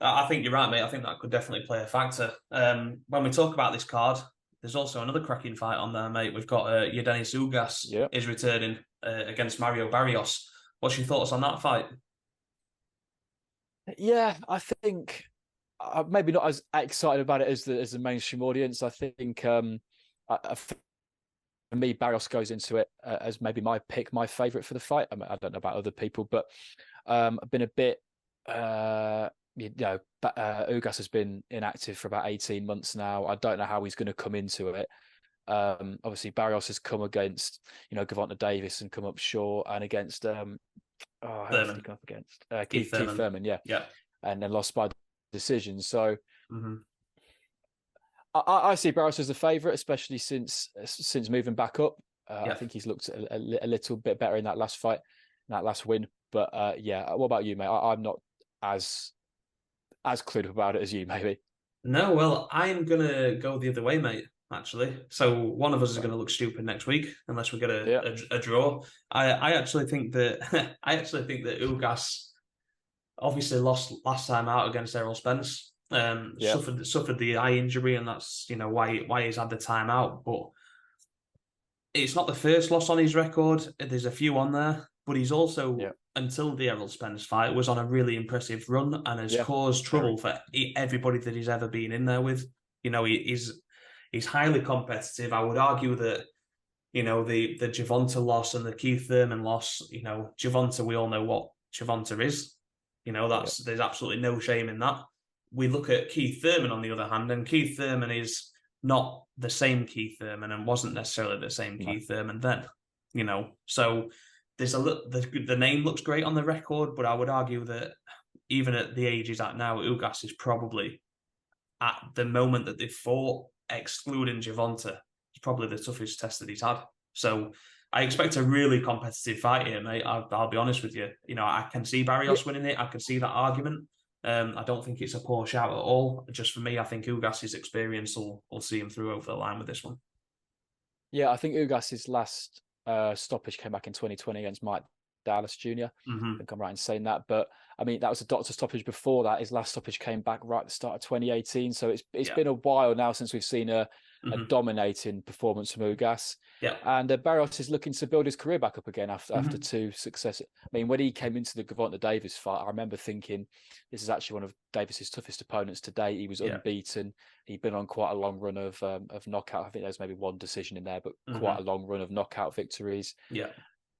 I think you're right, mate. I think that could definitely play a factor. When we talk about this card, there's also another cracking fight on there, mate. We've got Yordenis Ugas is returning against Mario Barrios. What's your thoughts on that fight? Yeah, I think maybe not as excited about it as the mainstream audience. I think for me, Barrios goes into it as maybe my favourite for the fight. I don't know about other people, but I've been a bit... Ugas has been inactive for about 18 months now. I don't know how he's going to come into it. Obviously, Barrios has come against, Gervonta Davis and come up short, and against Keith Thurman, and then lost by decision. So I see Barrios as a favourite, especially since moving back up. I think he's looked a little bit better in that last fight, that last win. But what about you, mate? I'm not as clued up about it as you, maybe. No, well, I'm gonna go the other way, mate. actually. So one of us is going to look stupid next week unless we get a draw. I actually think that Ugas obviously lost last time out against Errol Spence. Suffered the eye injury, and that's why he's had the time out. But it's not the first loss on his record. There's a few on there, but he's also until the Errol Spence fight was on a really impressive run and has caused trouble for everybody that he's ever been in there with. He's highly competitive. I would argue that the Gervonta loss and the Keith Thurman loss. Gervonta, we all know what Gervonta is. There's absolutely no shame in that. We look at Keith Thurman on the other hand, and Keith Thurman is not the same Keith Thurman and wasn't necessarily the same Keith Thurman then. So there's the name looks great on the record, but I would argue that even at the age he's at now, Ugas is probably at the moment that they've fought, excluding Gervonta, it's probably the toughest test that he's had. So I expect a really competitive fight here, mate. I'll be honest with you. I can see Barrios winning it. I can see that argument. I don't think it's a poor shout at all. Just for me, I think Ugas's experience will see him through over the line with this one. Yeah, I think Ugas's last stoppage came back in 2020 against Mike Dallas Jr. I think I'm right in saying that. But I mean, that was a doctor stoppage before that. His last stoppage came back right at the start of 2018. So it's been a while now since we've seen a dominating performance from Ugas. Yeah. And Barrios is looking to build his career back up again after two successes. I mean, when he came into the Gervonta Davis fight, I remember thinking this is actually one of Davis's toughest opponents to date. He was unbeaten. He'd been on quite a long run of knockout. I think there's maybe one decision in there, but quite a long run of knockout victories. Yeah.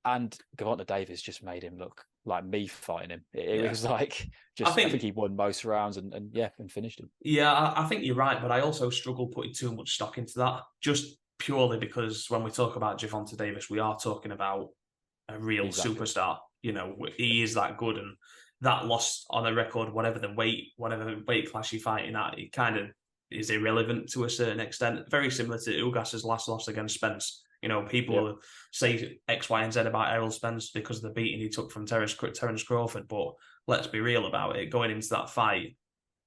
And Gervonta Davis just made him look like me fighting him. It was like I think he won most rounds and finished him. Yeah, I think you're right, but I also struggle putting too much stock into that, just purely because when we talk about Gervonta Davis, we are talking about a real superstar. He is that good, and that loss on a record, whatever weight class you're fighting at, it kind of is irrelevant to a certain extent. Very similar to Ugas's last loss against Spence. People say X, Y, and Z about Errol Spence because of the beating he took from Terence Crawford. But let's be real about it. Going into that fight,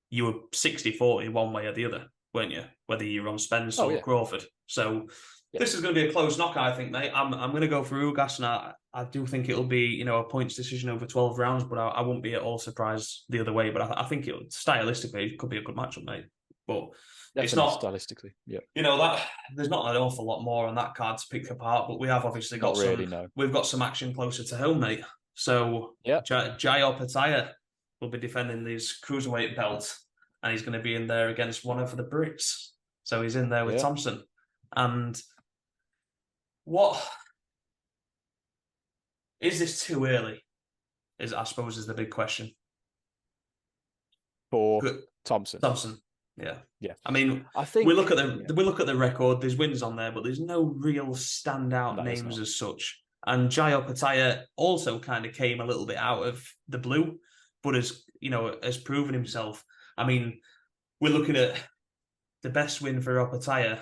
you were 60-40 one way or the other, weren't you? Whether you're on Spence or Crawford. So this is going to be a close knock, I think, mate. I'm going to go for Ugas, and I do think it'll be a points decision over 12 rounds, but I won't be at all surprised the other way. But I think stylistically it could be a good matchup, mate. But definitely it's not stylistically, that there's not an awful lot more on that card to pick apart, but we have obviously got we've got some action closer to home, mate. So Jayo Pataya will be defending his cruiserweight belt, and he's going to be in there against one of the Brits. So he's in there with Thompson. And what is this too early? I suppose is the big question for Thompson. Yeah. I mean, I think we look at the record. There's wins on there, but there's no real standout names as such. And Jayo Pataya also kind of came a little bit out of the blue, but has proven himself. I mean, we're looking at the best win for Pataya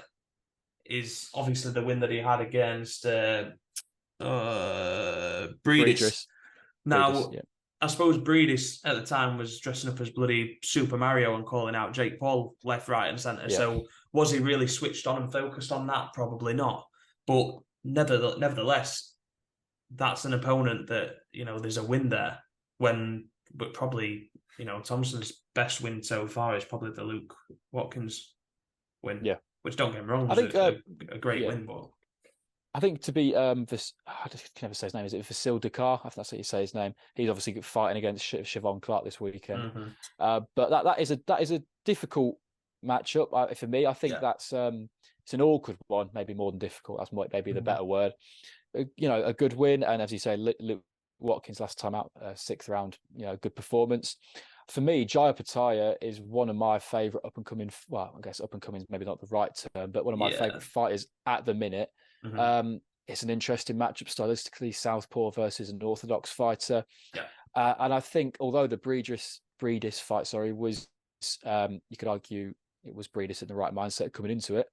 is obviously the win that he had against Breedis. Now, I suppose Breedis at the time was dressing up as bloody Super Mario and calling out Jake Paul left, right, and centre. Yeah. So was he really switched on and focused on that? Probably not. But nevertheless, that's an opponent that there's a win there. But probably Thompson's best win so far is probably the Luke Watkins win. Yeah. Which, don't get me wrong, was a great win, but I think to be I just can never say his name. Is it Vasil Dakar? I think that's how you say his name. He's obviously fighting against Siobhan Clark this weekend. But that is a difficult matchup for me. I think that's it's an awkward one, maybe more than difficult. That's maybe the better word. A good win, and as you say, Luke Watkins last time out, 6th round. Good performance. For me, Jayo Pataya is one of my favourite up-and-coming. Well, I guess up-and-coming is maybe not the right term, but one of my favourite fighters at the minute. It's an interesting matchup stylistically, southpaw versus an orthodox fighter. And I think although the Breedis fight, was you could argue it was Breedis in the right mindset coming into it.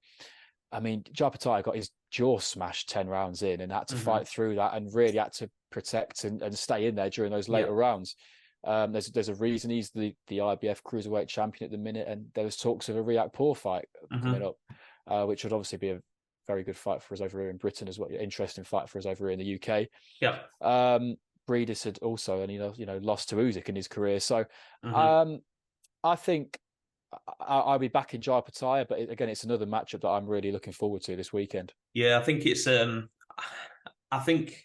I mean, Jayo Pataya got his jaw smashed 10 rounds in and had to fight through that and really had to protect and stay in there during those later rounds. There's a reason he's the IBF cruiserweight champion at the minute, and there was talks of a Riak Paul fight coming up. which would obviously be a very good fight for us over here in Britain as well. Interesting fight for us over here in the UK. Yeah. Breedis had also, and lost to Usyk in his career. So, I think I'll be back in Jai Pattaya, but again, it's another matchup that I'm really looking forward to this weekend. Yeah, I think it's. I think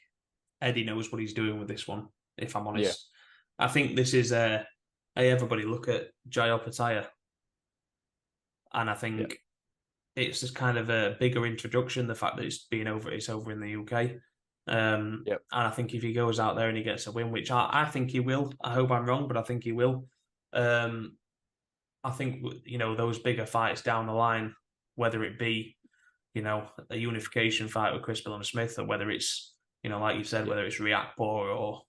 Eddie knows what he's doing with this one. If I'm honest, I think this is hey, everybody look at Jai Pattaya, and I think it's just kind of a bigger introduction. The fact that it's over in the UK. And I think if he goes out there and he gets a win, which I think he will, I hope I'm wrong, but I think he will. I think, those bigger fights down the line, whether it be, a unification fight with Chris Billum-Smith, or whether it's, like you said, whether it's Riakporhe or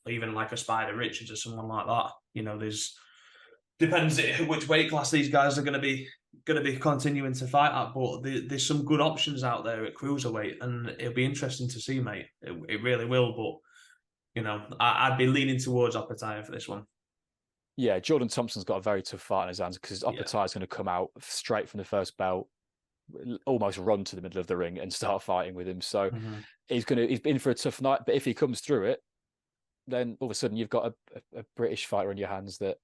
even like a Spider Richards or someone like that, depends which weight class these guys are going to be continuing to fight at. But there's some good options out there at cruiserweight, and it'll be interesting to see, mate. It really will. But I'd be leaning towards Oppenheimer for this one. Yeah, Jordan Thompson's got a very tough fight in his hands because Oppenheimer is going to come out straight from the first belt, almost run to the middle of the ring and start fighting with him. So he's been for a tough night. But if he comes through it, then all of a sudden you've got a British fighter in your hands that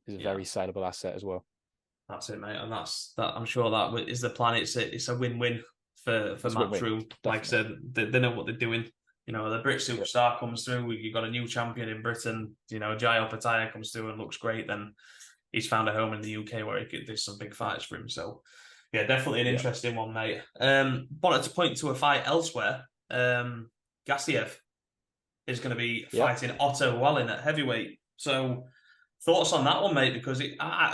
is a very saleable asset as well. That's it, mate, and that's that. I'm sure that is the plan. It's a win-win for Matchroom. Like I said, they know what they're doing. The British superstar comes through. You've got a new champion in Britain. Jai Pattaya comes through and looks great. Then he's found a home in the UK where there's some big fights for him. So, yeah, definitely an interesting one, mate. Wanted to point to a fight elsewhere. Gassiev is going to be fighting Otto Wallin at heavyweight. So, thoughts on that one, mate? Because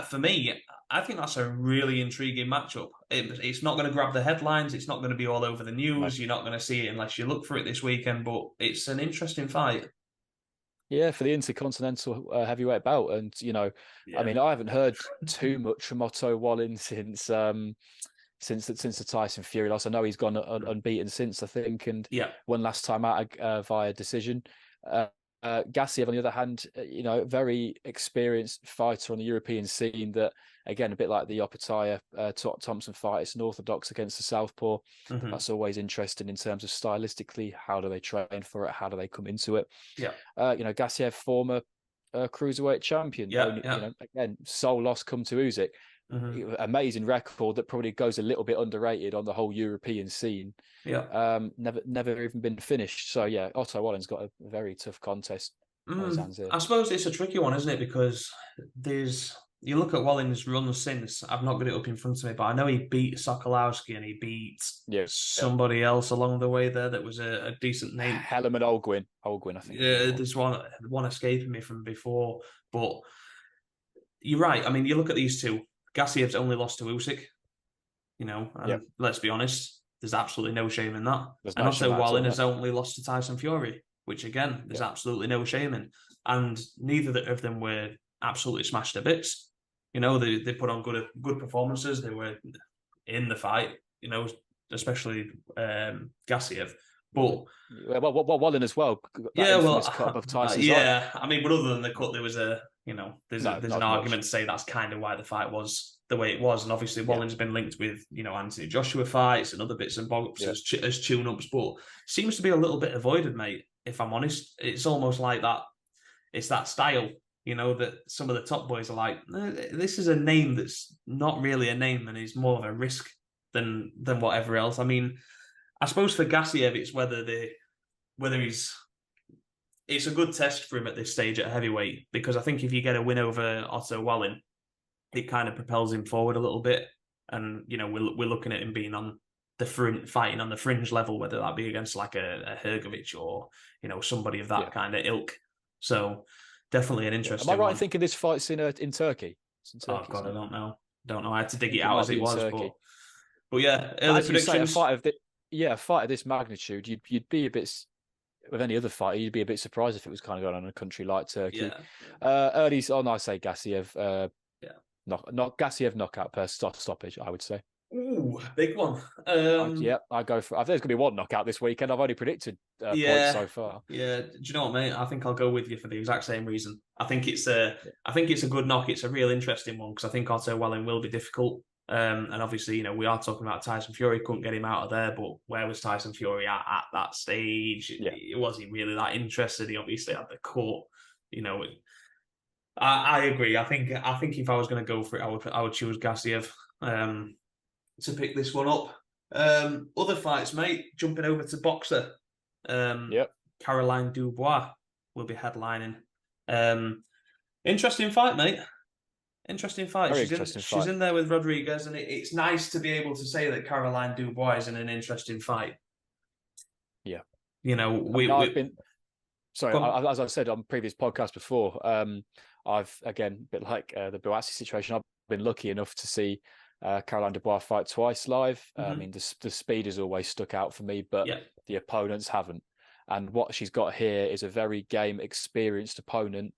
for me, I think that's a really intriguing matchup. It's not going to grab the headlines. It's not going to be all over the news. You're not going to see it unless you look for it this weekend. But it's an interesting fight. Yeah, for the Intercontinental heavyweight belt. And, I mean, I haven't heard too much from Otto Wallin since the Tyson Fury loss. I know he's gone unbeaten since, I think, and won last time out via decision. Gassiev, on the other hand, very experienced fighter on the European scene that, again, a bit like the Oppenheimer Thompson fight, it's an orthodox against the southpaw. That's always interesting in terms of stylistically, how do they train for it? How do they come into it? Gassiev, former cruiserweight champion. Again, sole loss come to Usyk. Amazing record that probably goes a little bit underrated on the whole European scene. Never even been finished. So Otto Wallin's got a very tough contest on his hands here. I suppose it's a tricky one, isn't it? Because you look at Wallin's run since, I've not got it up in front of me, but I know he beat Sokolowski and he beat somebody else along the way there that was a decent name. Hellerman Olguin, I think. Yeah, there's one escaping me from before. But you're right. I mean, you look at these two. Gassiev's only lost to Usyk, and let's be honest, there's absolutely no shame in that. And also Wallin has only lost to Tyson Fury, which again, there's absolutely no shame in. And neither of them were absolutely smashed to bits. They put on good performances. They were in the fight, especially Gassiev. But Wallin as well. Cut above Tyson's eye. I mean, but other than the cut, there was there's an argument to say that's kind of why the fight was the way it was. And obviously Wallin's been linked with, Anthony Joshua fights and other bits and bobs as tune-ups, but seems to be a little bit avoided, mate, if I'm honest. It's almost like that. It's that style, that some of the top boys are like, this is a name that's not really a name and is more of a risk than whatever else. I mean, I suppose for Gassiev, it's it's a good test for him at this stage at heavyweight, because I think if you get a win over Otto Wallin, it kind of propels him forward a little bit. And, we're looking at him being on the front, fighting on the fringe level, whether that be against like a Hrgovic or, somebody of that kind of ilk. So definitely an interesting Am I right one. in thinking this fight's in Turkey? It's in Turkey, oh, God, I don't know. I had to dig it out as it was. But yeah, early as predictions. You say, a fight of this magnitude, you'd be a bit... With any other fighter, you'd be a bit surprised if it was kind of going on in a country like Turkey. Early on, I say Gassiev. Gassiev knockout per stoppage, I would say. Ooh, big one. I go for. I think there's going to be one knockout this weekend. I've only predicted points so far. Yeah, do you know what, mate? I think I'll go with you for the exact same reason. I think it's a good knock. It's a real interesting one because I think Otto Wallin will be difficult. And obviously, we are talking about Tyson Fury, couldn't get him out of there, but where was Tyson Fury at that stage? Yeah. Was he really that interested? He obviously had the cut. I agree. I think if I was going to go for it, I would choose Gassiev to pick this one up. Other fights, mate. Jumping over to boxer. Caroline Dubois will be headlining. Interesting fight, mate. Interesting fight. She's in there with Rodriguez, and it's nice to be able to say that Caroline Dubois is in an interesting fight. Yeah. I've been... Sorry, as I said on previous podcasts before, I've, again, a bit like the Boazzi situation, I've been lucky enough to see Caroline Dubois fight twice live. I mean, the speed has always stuck out for me, but the opponents haven't. And what she's got here is a very experienced opponent.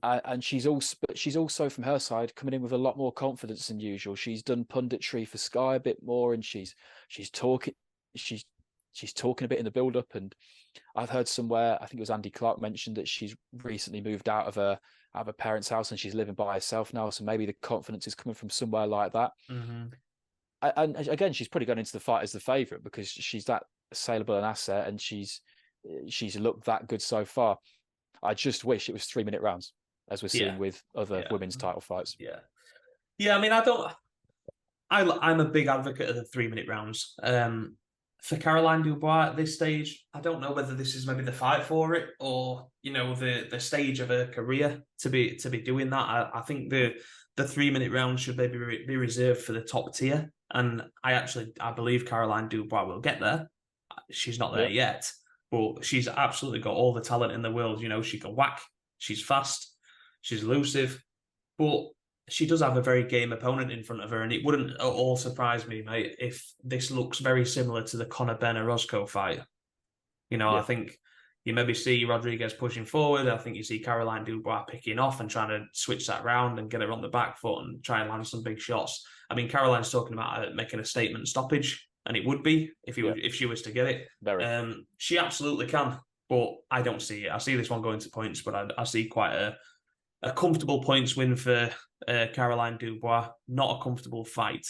And she's also, from her side, coming in with a lot more confidence than usual. She's done punditry for Sky a bit more, and she's talking a bit in the build-up. And I've heard somewhere, I think it was Andy Clark mentioned that she's recently moved out of her parents' house and she's living by herself now. So maybe the confidence is coming from somewhere like that. And again, she's probably going into the fight as the favourite because she's that saleable an asset, and she's looked that good so far. I just wish it was 3-minute rounds, as we're seeing with other women's title fights. I mean, I'm a big advocate of the 3-minute rounds. For Caroline Dubois at this stage, I don't know whether this is maybe the fight for it, or the stage of her career to be doing that. I think the 3-minute round should maybe be reserved for the top tier, and I believe Caroline Dubois will get there. She's not there yet, but she's absolutely got all the talent in the world. She can whack, she's fast, she's elusive, but she does have a very game opponent in front of her, and it wouldn't at all surprise me, mate, if this looks very similar to the Conor Ben-Orozco fight. I think you maybe see Rodriguez pushing forward. I think you see Caroline Dubois picking off and trying to switch that round and get her on the back foot and try and land some big shots. I mean, Caroline's talking about making a statement stoppage, and it would be if she was to get it. She absolutely can, but I don't see it. I see this one going to points, but I see quite a comfortable points win for Caroline Dubois. Not a comfortable fight.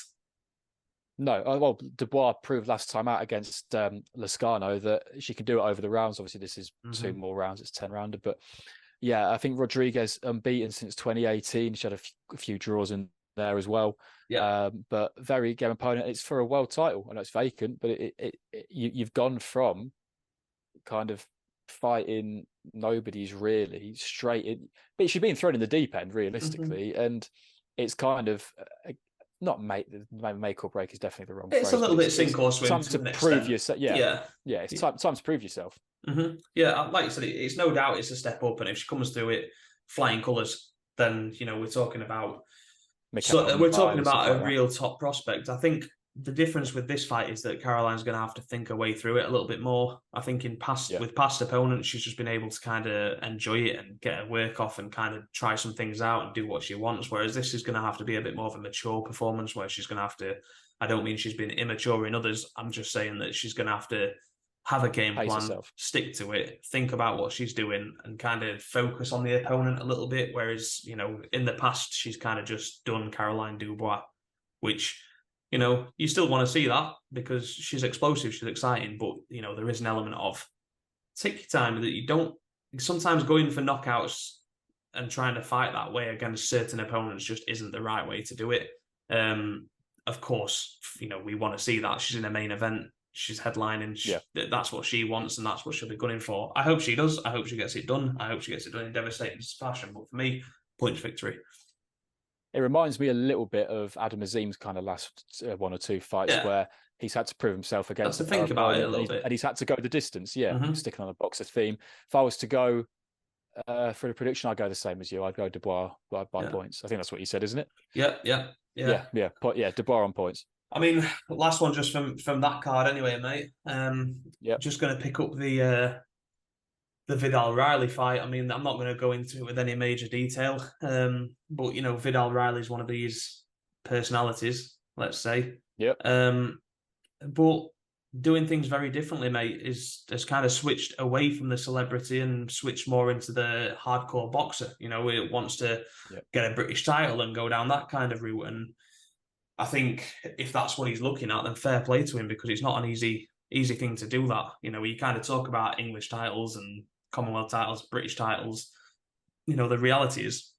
No, well, Dubois proved last time out against Lascano that she can do it over the rounds. Obviously, this is 2 more rounds. It's 10-rounder. But yeah, I think Rodriguez unbeaten since 2018. She had a few draws in there as well. But very game opponent. It's for a world title. I know it's vacant, but you've gone from kind of fighting nobody's really straight in, but she's been thrown in the deep end realistically, and it's kind of not make or break is definitely the wrong phrase. It's a little bit sink or swim. Time to prove yourself. It's time to prove yourself. Like you said, it's no doubt it's a step up, and if she comes through it flying colours, then we're talking about a real top prospect. I think the difference with this fight is that Caroline's going to have to think her way through it a little bit more. I think with past opponents, she's just been able to kind of enjoy it and get her work off and kind of try some things out and do what she wants. Whereas this is going to have to be a bit more of a mature performance where she's going to have to, I don't mean she's been immature in others. I'm just saying that she's going to have a game plan, stick to it, think about what she's doing and kind of focus on the opponent a little bit. Whereas, in the past, she's kind of just done Caroline Dubois, which, you still want to see that because she's explosive, she's exciting, but, there is an element of take your time that you don't, sometimes going for knockouts and trying to fight that way against certain opponents just isn't the right way to do it. Of course, we want to see that. She's in a main event. She's headlining. That's what she wants, and that's what she'll be gunning for. I hope she does. I hope she gets it done. I hope she gets it done in devastating fashion. But for me, points victory. It reminds me a little bit of Adam Azim's kind of last 1 or 2 fights where he's had to prove himself against. That's to think about it a little bit, and he's had to go the distance. Sticking on a boxer theme. If I was to go for the prediction, I'd go the same as you. I'd go Dubois by points. I think that's what you said, isn't it? Yeah. Dubois on points. I mean, last one just from that card anyway, mate. Just going to pick up the Vidal-Riley fight. I mean, I'm not going to go into it with any major detail, but, Vidal Riley is one of these personalities, let's say. But doing things very differently, mate, has kind of switched away from the celebrity and switched more into the hardcore boxer. It wants to get a British title and go down that kind of route. And I think if that's what he's looking at, then fair play to him, because it's not an easy thing to do that. You know, you kind of talk about English titles and Commonwealth titles, British titles. You know, the reality is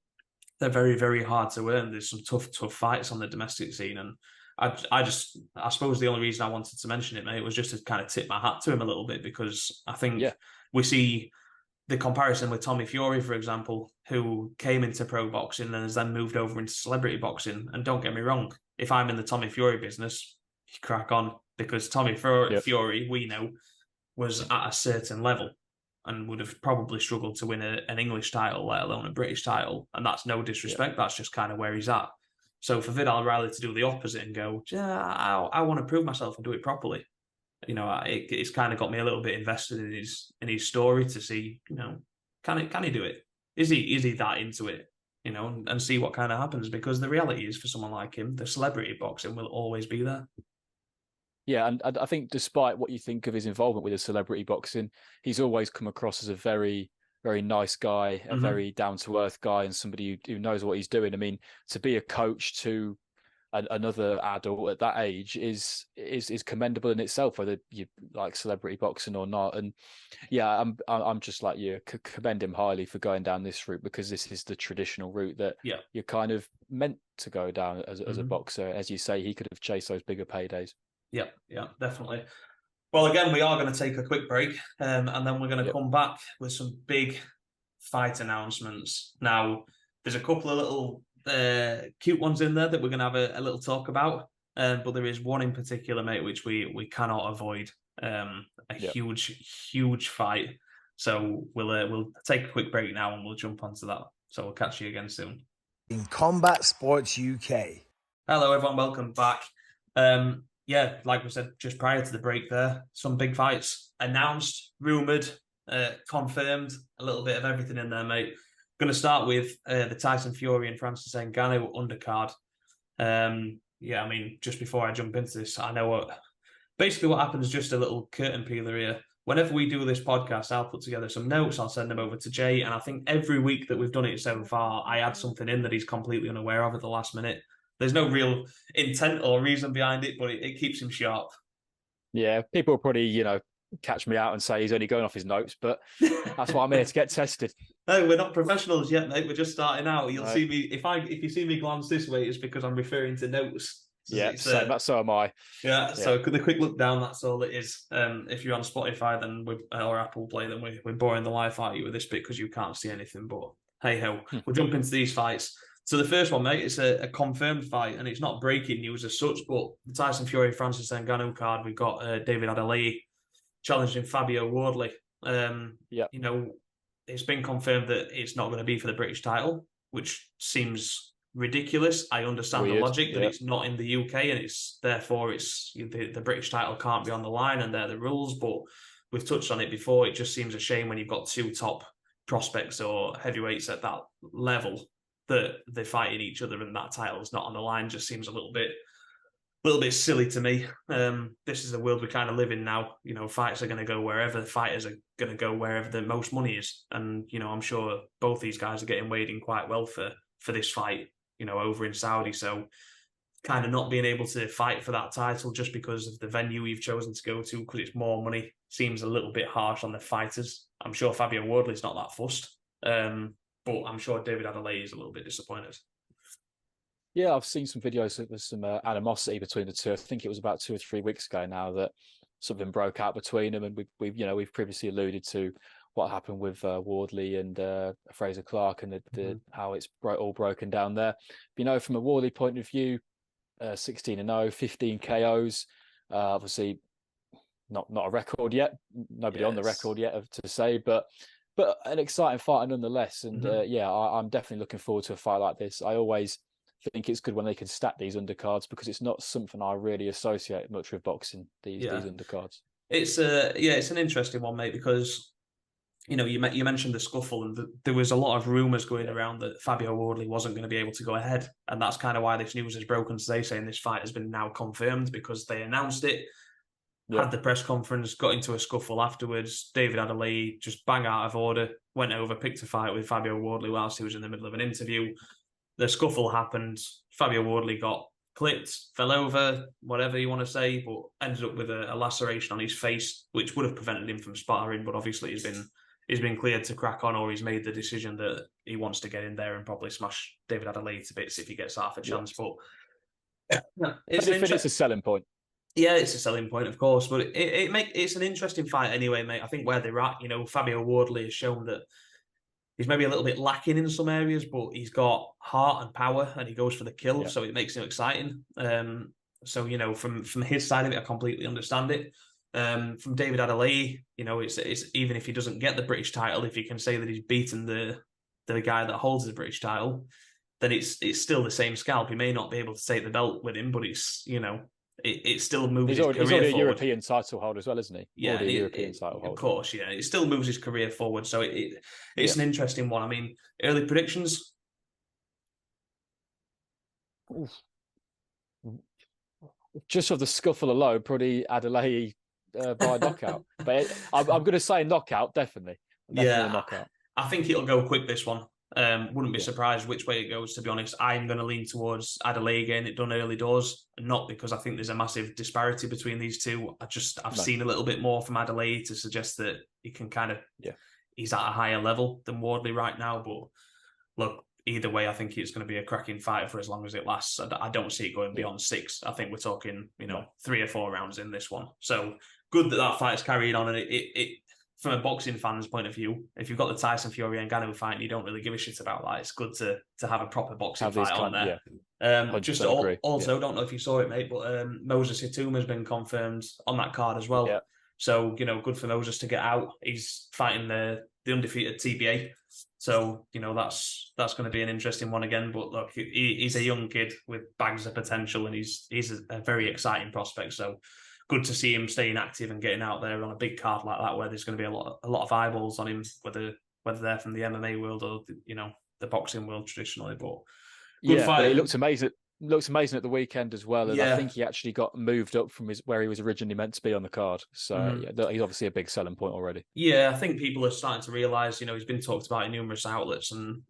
they're very, very hard to earn. There's some tough fights on the domestic scene. And I suppose the only reason I wanted to mention it, mate, was just to kind of tip my hat to him a little bit, because I think we see the comparison with Tommy Fury, for example, who came into pro boxing and has then moved over into celebrity boxing. And don't get me wrong, if I'm in the Tommy Fury business, you crack on, because Tommy Fury, we know, was at a certain level and would have probably struggled to win an English title, let alone a British title. And that's no disrespect. That's just kind of where he's at. So for Vidal Riley to do the opposite and go, I want to prove myself and do it properly, you know, it's kind of got me a little bit invested in his story to see, you know, can he do it? Is he that into it? You know, and see what kind of happens, because the reality is, for someone like him, the celebrity boxing will always be there. Yeah, and I think despite what you think of his involvement with the celebrity boxing, he's always come across as a very, very nice guy, a very down-to-earth guy, and somebody who knows what he's doing. I mean, to be a coach to another adult at that age is commendable in itself, whether you like celebrity boxing or not. And yeah, I'm just like you, commend him highly for going down this route, because this is the traditional route that you're kind of meant to go down as a boxer. As you say, he could have chased those bigger paydays. Yeah, definitely. Well, again, we are going to take a quick break, and then we're going to come back with some big fight announcements. Now, there's a couple of little cute ones in there that we're going to have a little talk about, but there is one in particular, mate, which we cannot avoid. Huge fight. So we'll take a quick break now and we'll jump onto that. So we'll catch you again soon. In Combat Sports UK. Hello, everyone. Welcome back. Like we said just prior to the break there, some big fights announced, rumoured, confirmed, a little bit of everything in there, mate. Going to start with the Tyson Fury and Francis Ngannou undercard. I mean, just before I jump into this, I know what happens, just a little curtain peeler here. Whenever we do this podcast, I'll put together some notes, I'll send them over to Jay, and I think every week that we've done it so far, I add something in that he's completely unaware of at the last minute. There's no real intent or reason behind it, but it keeps him sharp. Yeah, people will probably, catch me out and say he's only going off his notes, but that's why I'm here to get tested. No, we're not professionals yet, mate. We're just starting out. You'll see me if you see me glance this way, it's because I'm referring to notes. So am I. So the quick look down, that's all it is. If you're on Spotify or Apple Play, then we're boring the life out of you with this bit because you can't see anything. But hey ho, we'll jump into these fights. So the first one, mate, it's a confirmed fight, and it's not breaking news as such, but the Tyson Fury Francis Ngannou card, we've got David Adelaide challenging Fabio Wardley. It's been confirmed that it's not going to be for the British title, which seems ridiculous. I understand the logic that it's not in the UK, and the British title can't be on the line, and they're the rules. But we've touched on it before. It just seems a shame when you've got two top prospects or heavyweights at that level that they're fighting each other and that title's not on the line. Just seems a little bit silly to me. This is the world we kind of live in now. Fights are going to go wherever, fighters are going to go wherever the most money is. And, I'm sure both these guys are getting weighed in quite well for this fight, over in Saudi. So kind of not being able to fight for that title just because of the venue you've chosen to go to, because it's more money, seems a little bit harsh on the fighters. I'm sure Fabio Wardley's not that fussed. But I'm sure David Adelaide is a little bit disappointed. Yeah, I've seen some videos of some animosity between the two. I think it was about 2 or 3 weeks ago now that something broke out between them, and we've previously alluded to what happened with Wardley and Fraser Clark and how it's all broken down there. But, from a Wardley point of view, 16-0, 15 KOs, obviously not a record yet. Nobody on the record yet to say, but an exciting fight nonetheless. And I'm definitely looking forward to a fight like this. I always think it's good when they can stack these undercards, because it's not something I really associate much with boxing, these undercards. It's an interesting one, mate, because you mentioned the scuffle, and there was a lot of rumours going around that Fabio Wardley wasn't going to be able to go ahead, and that's kind of why this news is broken today, saying this fight has been now confirmed, because they announced it. Had the press conference, got into a scuffle afterwards. David Adelaide just bang out of order, went over, picked a fight with Fabio Wardley whilst he was in the middle of an interview. The scuffle happened. Fabio Wardley got clipped, fell over, whatever you want to say, but ended up with a laceration on his face, which would have prevented him from sparring. But obviously, he's been cleared to crack on, or he's made the decision that he wants to get in there and probably smash David Adelaide to bits if he gets half a chance. Yeah. But it's a selling point. Yeah, it's a selling point, of course, but it's an interesting fight anyway, mate. I think where they're at, Fabio Wardley has shown that he's maybe a little bit lacking in some areas, but he's got heart and power, and he goes for the kill, so it makes him exciting. So from his side of it, I completely understand it. From David Adelaide, it's even if he doesn't get the British title, if he can say that he's beaten the guy that holds the British title, then it's still the same scalp. He may not be able to take the belt with him, but it's it still moves his career forward. He's already a European title holder as well, isn't he? Yeah, already a European title holder. Of course, yeah. It still moves his career forward, so it's an interesting one. I mean, early predictions? Oof. Just of the scuffle alone, probably Adelaide by knockout. But I'm going to say knockout, definitely. Definitely knockout. I think it'll go quick, this one. Wouldn't be surprised which way it goes, to be honest. I'm going to lean towards Adelaide getting it done early doors, not because I think there's a massive disparity between these two. I've seen a little bit more from Adelaide to suggest that he can he's at a higher level than Wardley right now. But look, either way, I think it's going to be a cracking fight for as long as it lasts. I don't see it going beyond 6. I think we're talking, 3 or 4 rounds in this one. So good that fight's carried on, and it from a boxing fan's point of view, if you've got the Tyson Fury and Ngannou fight and you don't really give a shit about that, it's good to have a proper boxing fight on there. Don't know if you saw it, mate, but Moses Hituma has been confirmed on that card as well. Yeah. So, good for Moses to get out. He's fighting the undefeated TBA. So, that's going to be an interesting one again. But look, he's a young kid with bags of potential, and he's a very exciting prospect. So good to see him staying active and getting out there on a big card like that, where there's going to be a lot of eyeballs on him, whether they're from the MMA world or the boxing world traditionally. But good fight. But he looked amazing. Looks amazing at the weekend as well, and I think he actually got moved up from where he was originally meant to be on the card. So he's obviously a big selling point already. Yeah, I think people are starting to realise, he's been talked about in numerous outlets, and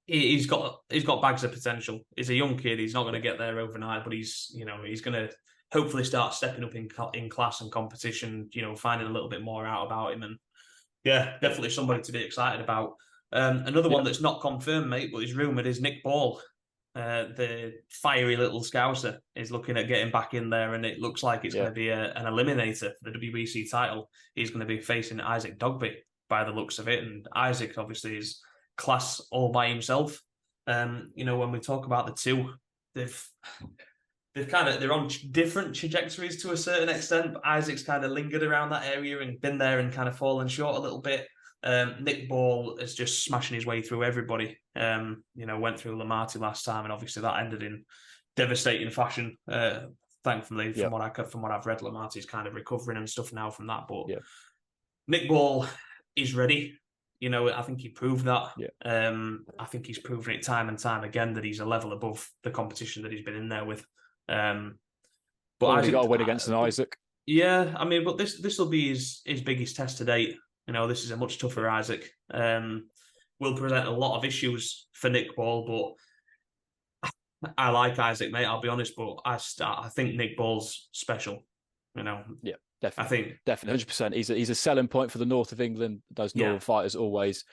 he's got bags of potential. He's a young kid. He's not going to get there overnight, but he's going to hopefully start stepping up in class and competition. Finding a little bit more out about him, and definitely somebody to be excited about. Another one that's not confirmed, mate, but is rumoured is Nick Ball. The fiery little Scouser is looking at getting back in there, and it looks like it's going to be an eliminator for the WBC title. He's going to be facing Isaac Dogby by the looks of it, and Isaac obviously is class all by himself. When we talk about the two, they're on different trajectories to a certain extent, but Isaac's kind of lingered around that area and been there and kind of fallen short a little bit. Nick Ball is just smashing his way through everybody. Went through Lamarty last time, and obviously that ended in devastating fashion. Thankfully, from what I've read, Lamarty's kind of recovering and stuff now from that. But Nick Ball is ready. I think he proved that. I think he's proven it time and time again that he's a level above the competition that he's been in there with. But he got a win against an Isaac. Yeah, I mean, but this will be his biggest test to date. This is a much tougher Isaac. Will present a lot of issues for Nick Ball, but I like Isaac, mate. I'll be honest, but I think Nick Ball's special. Yeah, definitely. I think definitely 100%. He's a selling point for the north of England. Those northern fighters always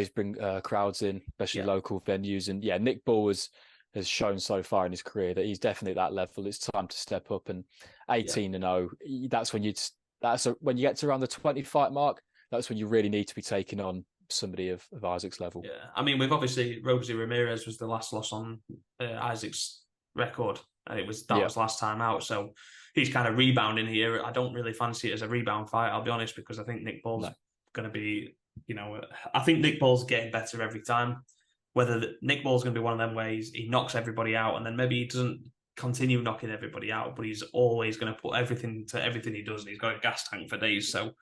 bring crowds in, especially local venues. And Nick Ball has shown so far in his career that he's definitely at that level. It's time to step up. And 18-0, that's when when you get to around the 20 fight mark. That's when you really need to be taking on somebody of Isaac's level. Yeah, I mean, we've obviously Rosie Ramirez was the last loss on Isaac's record, and it was last time out. So he's kind of rebounding here. I don't really fancy it as a rebound fight, I'll be honest, because I think Nick Ball's going to be, I think Nick Ball's getting better every time. Whether Nick Ball's going to be one of them where he knocks everybody out, and then maybe he doesn't continue knocking everybody out, but he's always going to put everything he does, and he's got a gas tank for days. So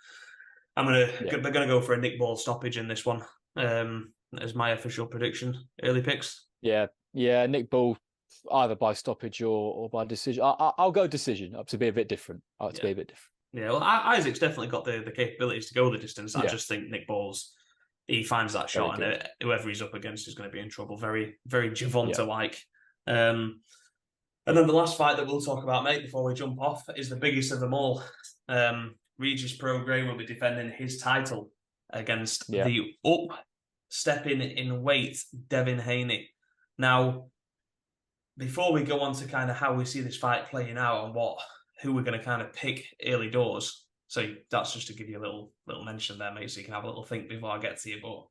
they're gonna go for a Nick Ball stoppage in this one, as my official prediction. Early picks. Yeah, Nick Ball either by stoppage or by decision. I'll go decision. To be a bit different. Yeah, well, Isaac's definitely got the capabilities to go the distance. I just think Nick Ball's he finds that shot, and whoever he's up against is going to be in trouble. Very, very Javonta-like. And then the last fight that we'll talk about, mate, before we jump off, is the biggest of them all. Regis Prograis will be defending his title against the up-stepping in weight Devin Haney. Now, before we go on to kind of how we see this fight playing out and who we're going to kind of pick early doors, so that's just to give you a little mention there, mate, so you can have a little think before I get to you. But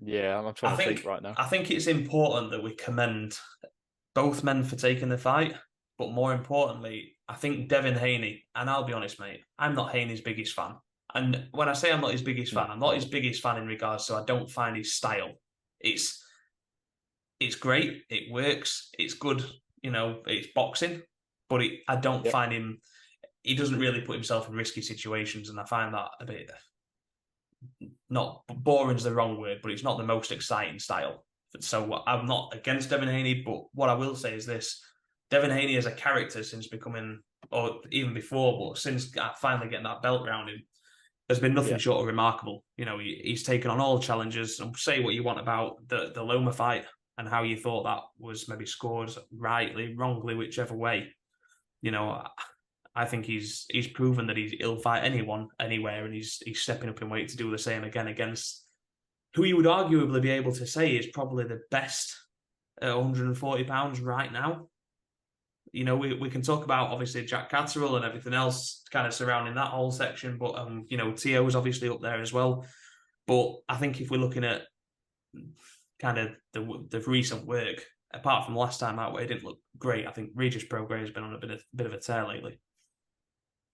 yeah, I'm trying to think right now. I think it's important that we commend both men for taking the fight, but more importantly, I think Devin Haney, and I'll be honest, mate, I'm not Haney's biggest fan. And when I say I'm not his biggest fan, I'm not his biggest fan in regards to I don't find his style. It's great, it works, it's good, it's boxing, but I don't find him, he doesn't really put himself in risky situations, and I find that a bit, not boring is the wrong word, but it's not the most exciting style. So I'm not against Devin Haney, but what I will say is this: Devin Haney as a character since becoming, or even before, but since finally getting that belt round him, has been nothing short of remarkable. He's taken on all challenges. And say what you want about the Loma fight and how you thought that was maybe scored rightly, wrongly, whichever way. I think he's proven that he'll fight anyone, anywhere, and he's stepping up in weight to do the same again against who you would arguably be able to say is probably the best at 140 pounds right now. We can talk about obviously Jack Catterall and everything else kind of surrounding that whole section, but T.O. is obviously up there as well. But I think if we're looking at kind of the recent work, apart from last time out where it didn't look great, I think Regis Prograis has been on a bit of a tear lately.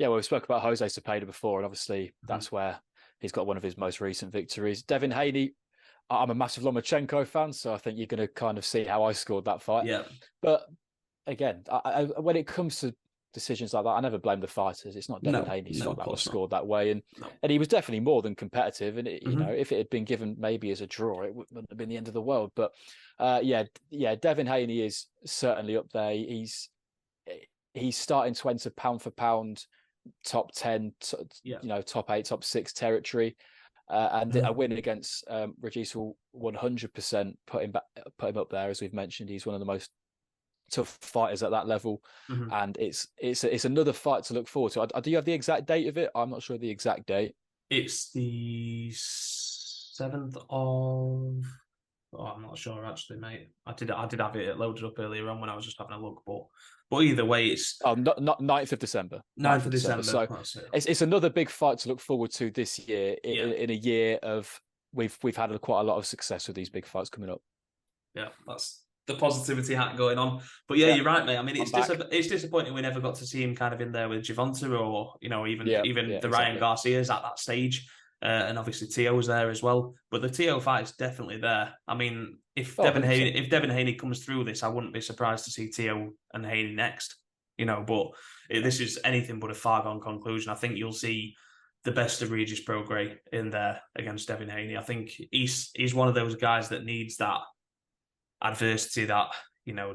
Yeah, well, we spoke about Jose Cepeda before, and obviously that's where he's got one of his most recent victories. Devin Haney, I'm a massive Lomachenko fan, so I think you're going to kind of see how I scored that fight. Yeah. But again, when it comes to decisions like that, I never blame the fighters. It's not Devin Haney's fault that was scored that way. And he was definitely more than competitive. And, if it had been given maybe as a draw, it wouldn't have been the end of the world. But Devin Haney is certainly up there. He's starting to enter pound for pound top 10, top 8, top 6 territory. And a win against Regis will 100% put him up there. As we've mentioned, he's one of the most tough fighters at that level, and it's another fight to look forward to. Do you have the exact date of it? I'm not sure the exact date. It's the 7th of. Oh, I'm not sure actually, mate. I did have it loaded up earlier on when I was just having a look, but either way, it's not 9th of December. 9th of December. So it's another big fight to look forward to this year. In a year of we've had quite a lot of success with these big fights coming up. Yeah, that's the positivity hat going on. But you're right, mate. I mean, it's disappointing we never got to see him kind of in there with Gervonta or even the Ryan Garcias at that stage. And obviously T.O. was there as well. But the T.O. fight is definitely there. I mean, if Devin Haney comes through this, I wouldn't be surprised to see T.O. and Haney next. But this is anything but a foregone conclusion. I think you'll see the best of Regis Prograis in there against Devin Haney. I think he's one of those guys that needs that adversity, that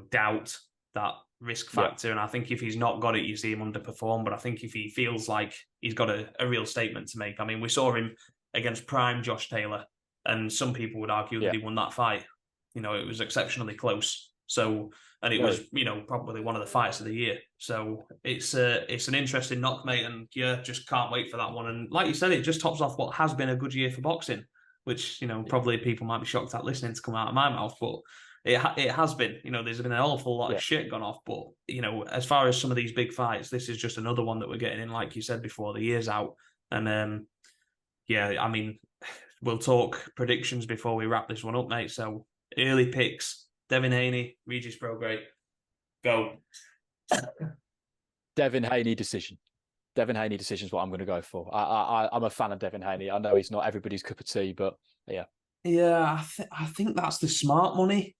doubt, that risk factor. And I think if he's not got it, you see him underperform. But I think if he feels like he's got a real statement to make, I mean, we saw him against prime Josh Taylor, and some people would argue that he won that fight. It was exceptionally close. So, and it was probably one of the fights of the year. So it's an interesting knock, mate, and just can't wait for that one. And like you said, it just tops off what has been a good year for boxing, which probably people might be shocked at listening to come out of my mouth, but it has been. There's been an awful lot of shit gone off, but as far as some of these big fights, this is just another one that we're getting in, like you said before, the year's out. And I mean, we'll talk predictions before we wrap this one up, mate. So early picks: Devin Haney, Regis Prograis. Go. Devin Haney decision. Devin Haney decision is what I'm going to go for. I'm a fan of Devin Haney. I know he's not everybody's cup of tea, but yeah. Yeah, I think that's the smart money.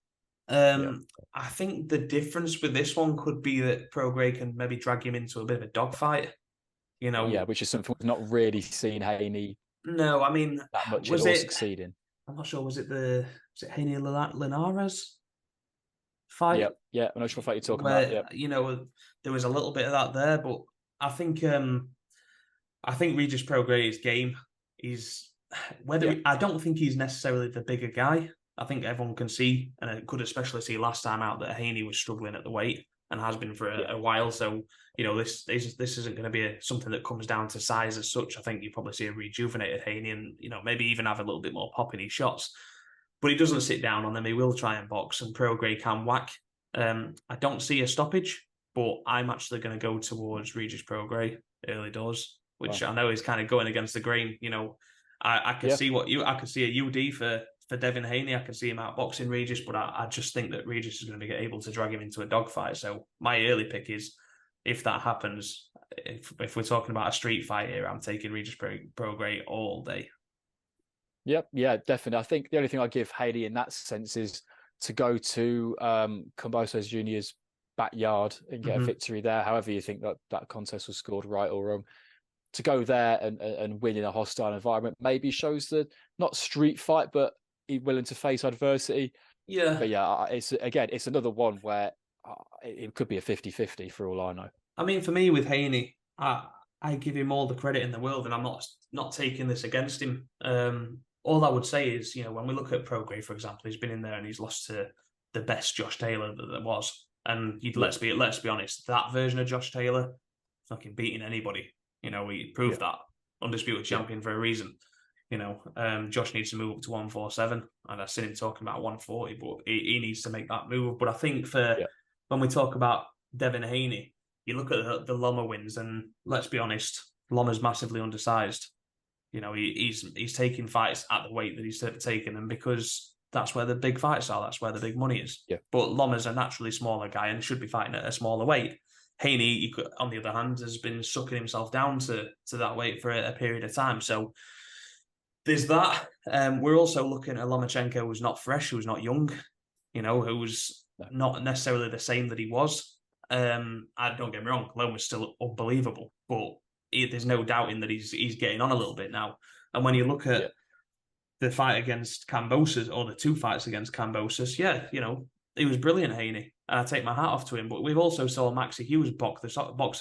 I think the difference with this one could be that Prograis can maybe drag him into a bit of a dogfight. Which is something we've not really seen Haney. No, I mean that much succeeding. I'm not sure. Was it Haney Linares fight? Yeah. I'm not sure what you're talking about. Yeah. There was a little bit of that there, but I think Regis Prograis' game is I don't think he's necessarily the bigger guy. I think everyone can see, and could especially see last time out, that Haney was struggling at the weight. and has been for a while. So, you know, this isn't going to be something that comes down to size as such. I think you probably see a rejuvenated Haney and, you know, maybe even have a little bit more pop in his shots. But he doesn't sit down on them. He will try and box, and Prograis can whack. I don't see a stoppage, but I'm actually going to go towards Regis Prograis early doors, which I know is kind of going against the grain. You know, I could see I could see a UD for Devin Haney. I could see him outboxing Regis, but I just think that Regis is going to be able to drag him into a dogfight. So my early pick is, if that happens, if we're talking about a street fight here, I'm taking Regis Prograis all day. Yep, yeah, definitely. I think the only thing I give Haney in that sense is to go to Kambosos Jr.'s backyard and get a victory there. However you think that contest was scored, right or wrong, to go there and win in a hostile environment maybe shows the not street fight, but he's willing to face adversity. Yeah, but yeah, it's another one where it could be a 50-50 for all I know. I mean, for me with Haney, I give him all the credit in the world, and I'm not taking this against him. All I would say is, you know, when we look at Prograis, for example, he's been in there and he's lost to the best Josh Taylor that there was. And let's be honest, that version of Josh Taylor, fucking beating anybody. You know, he proved that. Undisputed champion for a reason. You know, Josh needs to move up to 147. And I've seen him talking about 140, but he needs to make that move. But I think when we talk about Devin Haney, you look at the Loma wins, and let's be honest, Loma's massively undersized. You know, he's taking fights at the weight that he's taken, and because that's where the big fights are, that's where the big money is. Yeah. But Loma's a naturally smaller guy and should be fighting at a smaller weight. Haney, on the other hand, has been sucking himself down to that weight for a period of time. So there's that. We're also looking at Lomachenko, who's not fresh, who's not young, you know, who's not necessarily the same that he was. I don't get me wrong, Loma's still unbelievable, but there's no doubting that he's getting on a little bit now. And when you look at the fight against Kambosos, or the two fights against Kambosos, you know, he was brilliant, Haney, and I take my hat off to him. But we've also saw Maxi Hughes box the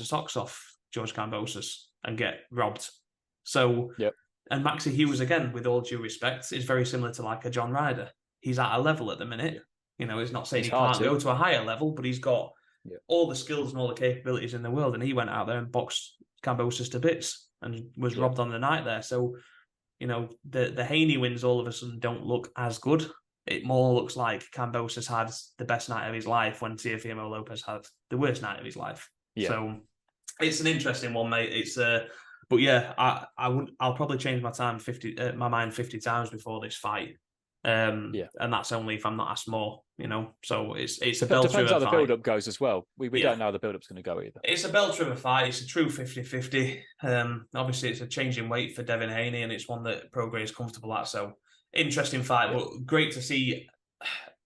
socks off George Kambosos and get robbed. So, and Maxi Hughes, again, with all due respect, is very similar to like a John Ryder. He's at a level at the minute. You know, he's not saying he can't go to a higher level, but he's got all the skills and all the capabilities in the world. And he went out there and boxed Kambosos to bits and was robbed on the night there. So, you know, the Haney wins all of a sudden don't look as good. It more looks like Kambosos had the best night of his life when Teofimo Lopez had the worst night of his life. Yeah. So it's an interesting one, mate. It's but yeah, I'll probably change my mind 50 times before this fight. And that's only if I'm not asked more, you know. So it's a belt. Depends how the build-up goes as well. We don't know how the build-up's going to go either. It's a belt of a fight. It's a true 50-50. Obviously, it's a change in weight for Devin Haney, and it's one that Prograis is comfortable at. So interesting fight, but great to see.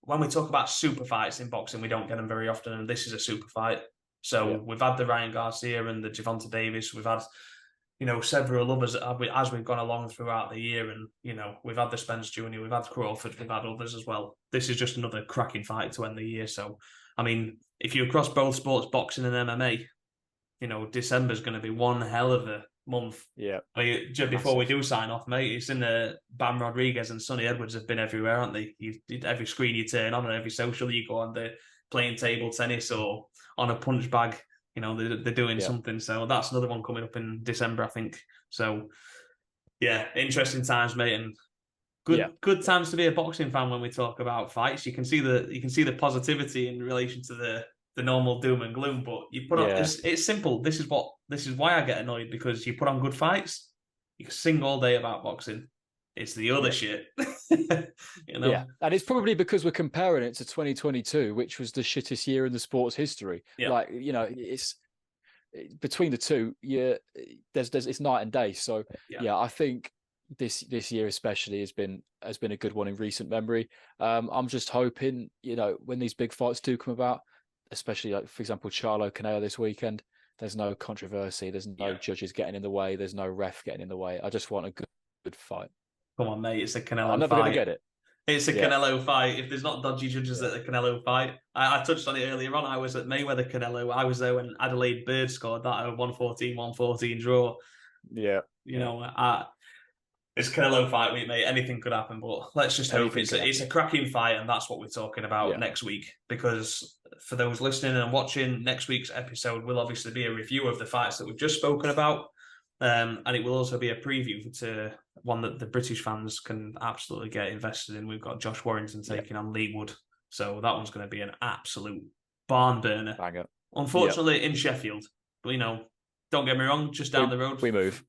When we talk about super fights in boxing, we don't get them very often, and this is a super fight. So we've had the Ryan Garcia and the Gervonta Davis. We've had, you know, several others as we've gone along throughout the year, and, you know, we've had the Spence Jr., we've had Crawford, we've had others as well. This is just another cracking fight to end the year. So, I mean, if you across both sports, boxing and MMA, you know, December's going to be one hell of a month. Yeah. I mean, just before we do sign off, mate, it's in the Bam Rodriguez and Sonny Edwards have been everywhere, aren't they? Every screen you turn on and every social you go on, they're playing table tennis or on a punch bag. You know, they're doing something. So that's another one coming up in December, I think. So, yeah, interesting times, mate, and good times to be a boxing fan when we talk about fights. You can see the positivity in relation to the normal doom and gloom, but you put on it's simple. This is why I get annoyed, because you put on good fights. You can sing all day about boxing. It's the other shit. You know? Yeah. And it's probably because we're comparing it to 2022, which was the shittest year in the sport's history. Yeah. Like, you know, it's between the two, it's night and day. So I think this year especially has been a good one in recent memory. I'm just hoping, you know, when these big fights do come about, especially like, for example, Charlo Canelo this weekend, there's no controversy, there's no judges getting in the way, there's no ref getting in the way. I just want a good fight. Come on, mate, it's a Canelo fight. I'm never going to get it. It's a Canelo fight. If there's not dodgy judges at the Canelo fight, I touched on it earlier on. I was at Mayweather Canelo. I was there when Adelaide Bird scored that 114 draw. Yeah. You know, it's Canelo fight week, mate. Anything could happen, but let's just hope it's a cracking fight, and that's what we're talking about next week. Because for those listening and watching, next week's episode will obviously be a review of the fights that we've just spoken about. And it will also be a preview to one that the British fans can absolutely get invested in. We've got Josh Warrington taking on Lee Wood. So that one's going to be an absolute barn burner. Banger. Unfortunately, in Sheffield. But, don't get me wrong, just down the road. We move.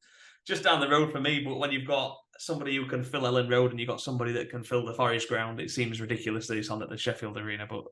Just down the road for me. But when you've got somebody who can fill Ellen Road and you've got somebody that can fill the Forest Ground, it seems ridiculous that it's on at the Sheffield Arena. But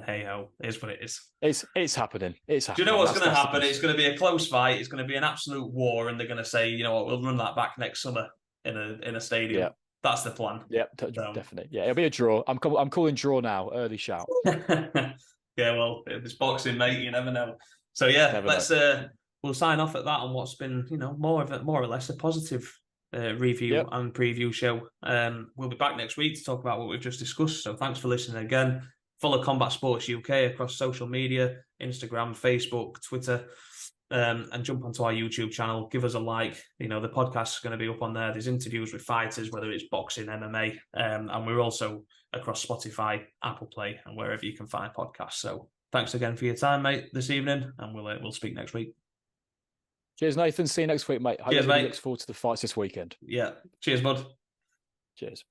hey-ho, it is what it is. It's happening. It's happening. Do you know what's going to happen? It's going to be a close fight. It's going to be an absolute war. And they're going to say, you know what, we'll run that back next summer in a stadium. Yeah. That's the plan. Yeah, definitely. Yeah, it'll be a draw. I'm calling draw now. Early shout. Yeah, well, if it's boxing, mate, you never know. So yeah, we'll sign off at that on what's been, more or less a positive review and preview show. We'll be back next week to talk about what we've just discussed. So thanks for listening again. Follow Combat Sports UK across social media, Instagram, Facebook, Twitter, and jump onto our YouTube channel. Give us a like. The podcast's going to be up on there. There's interviews with fighters, whether it's boxing, MMA, and we're also across Spotify, Apple Play, and wherever you can find podcasts. So thanks again for your time, mate, this evening, and we'll speak next week. Cheers, Nathan. See you next week, mate. Cheers, mate. Looks forward to the fights this weekend. Yeah. Cheers, bud. Cheers.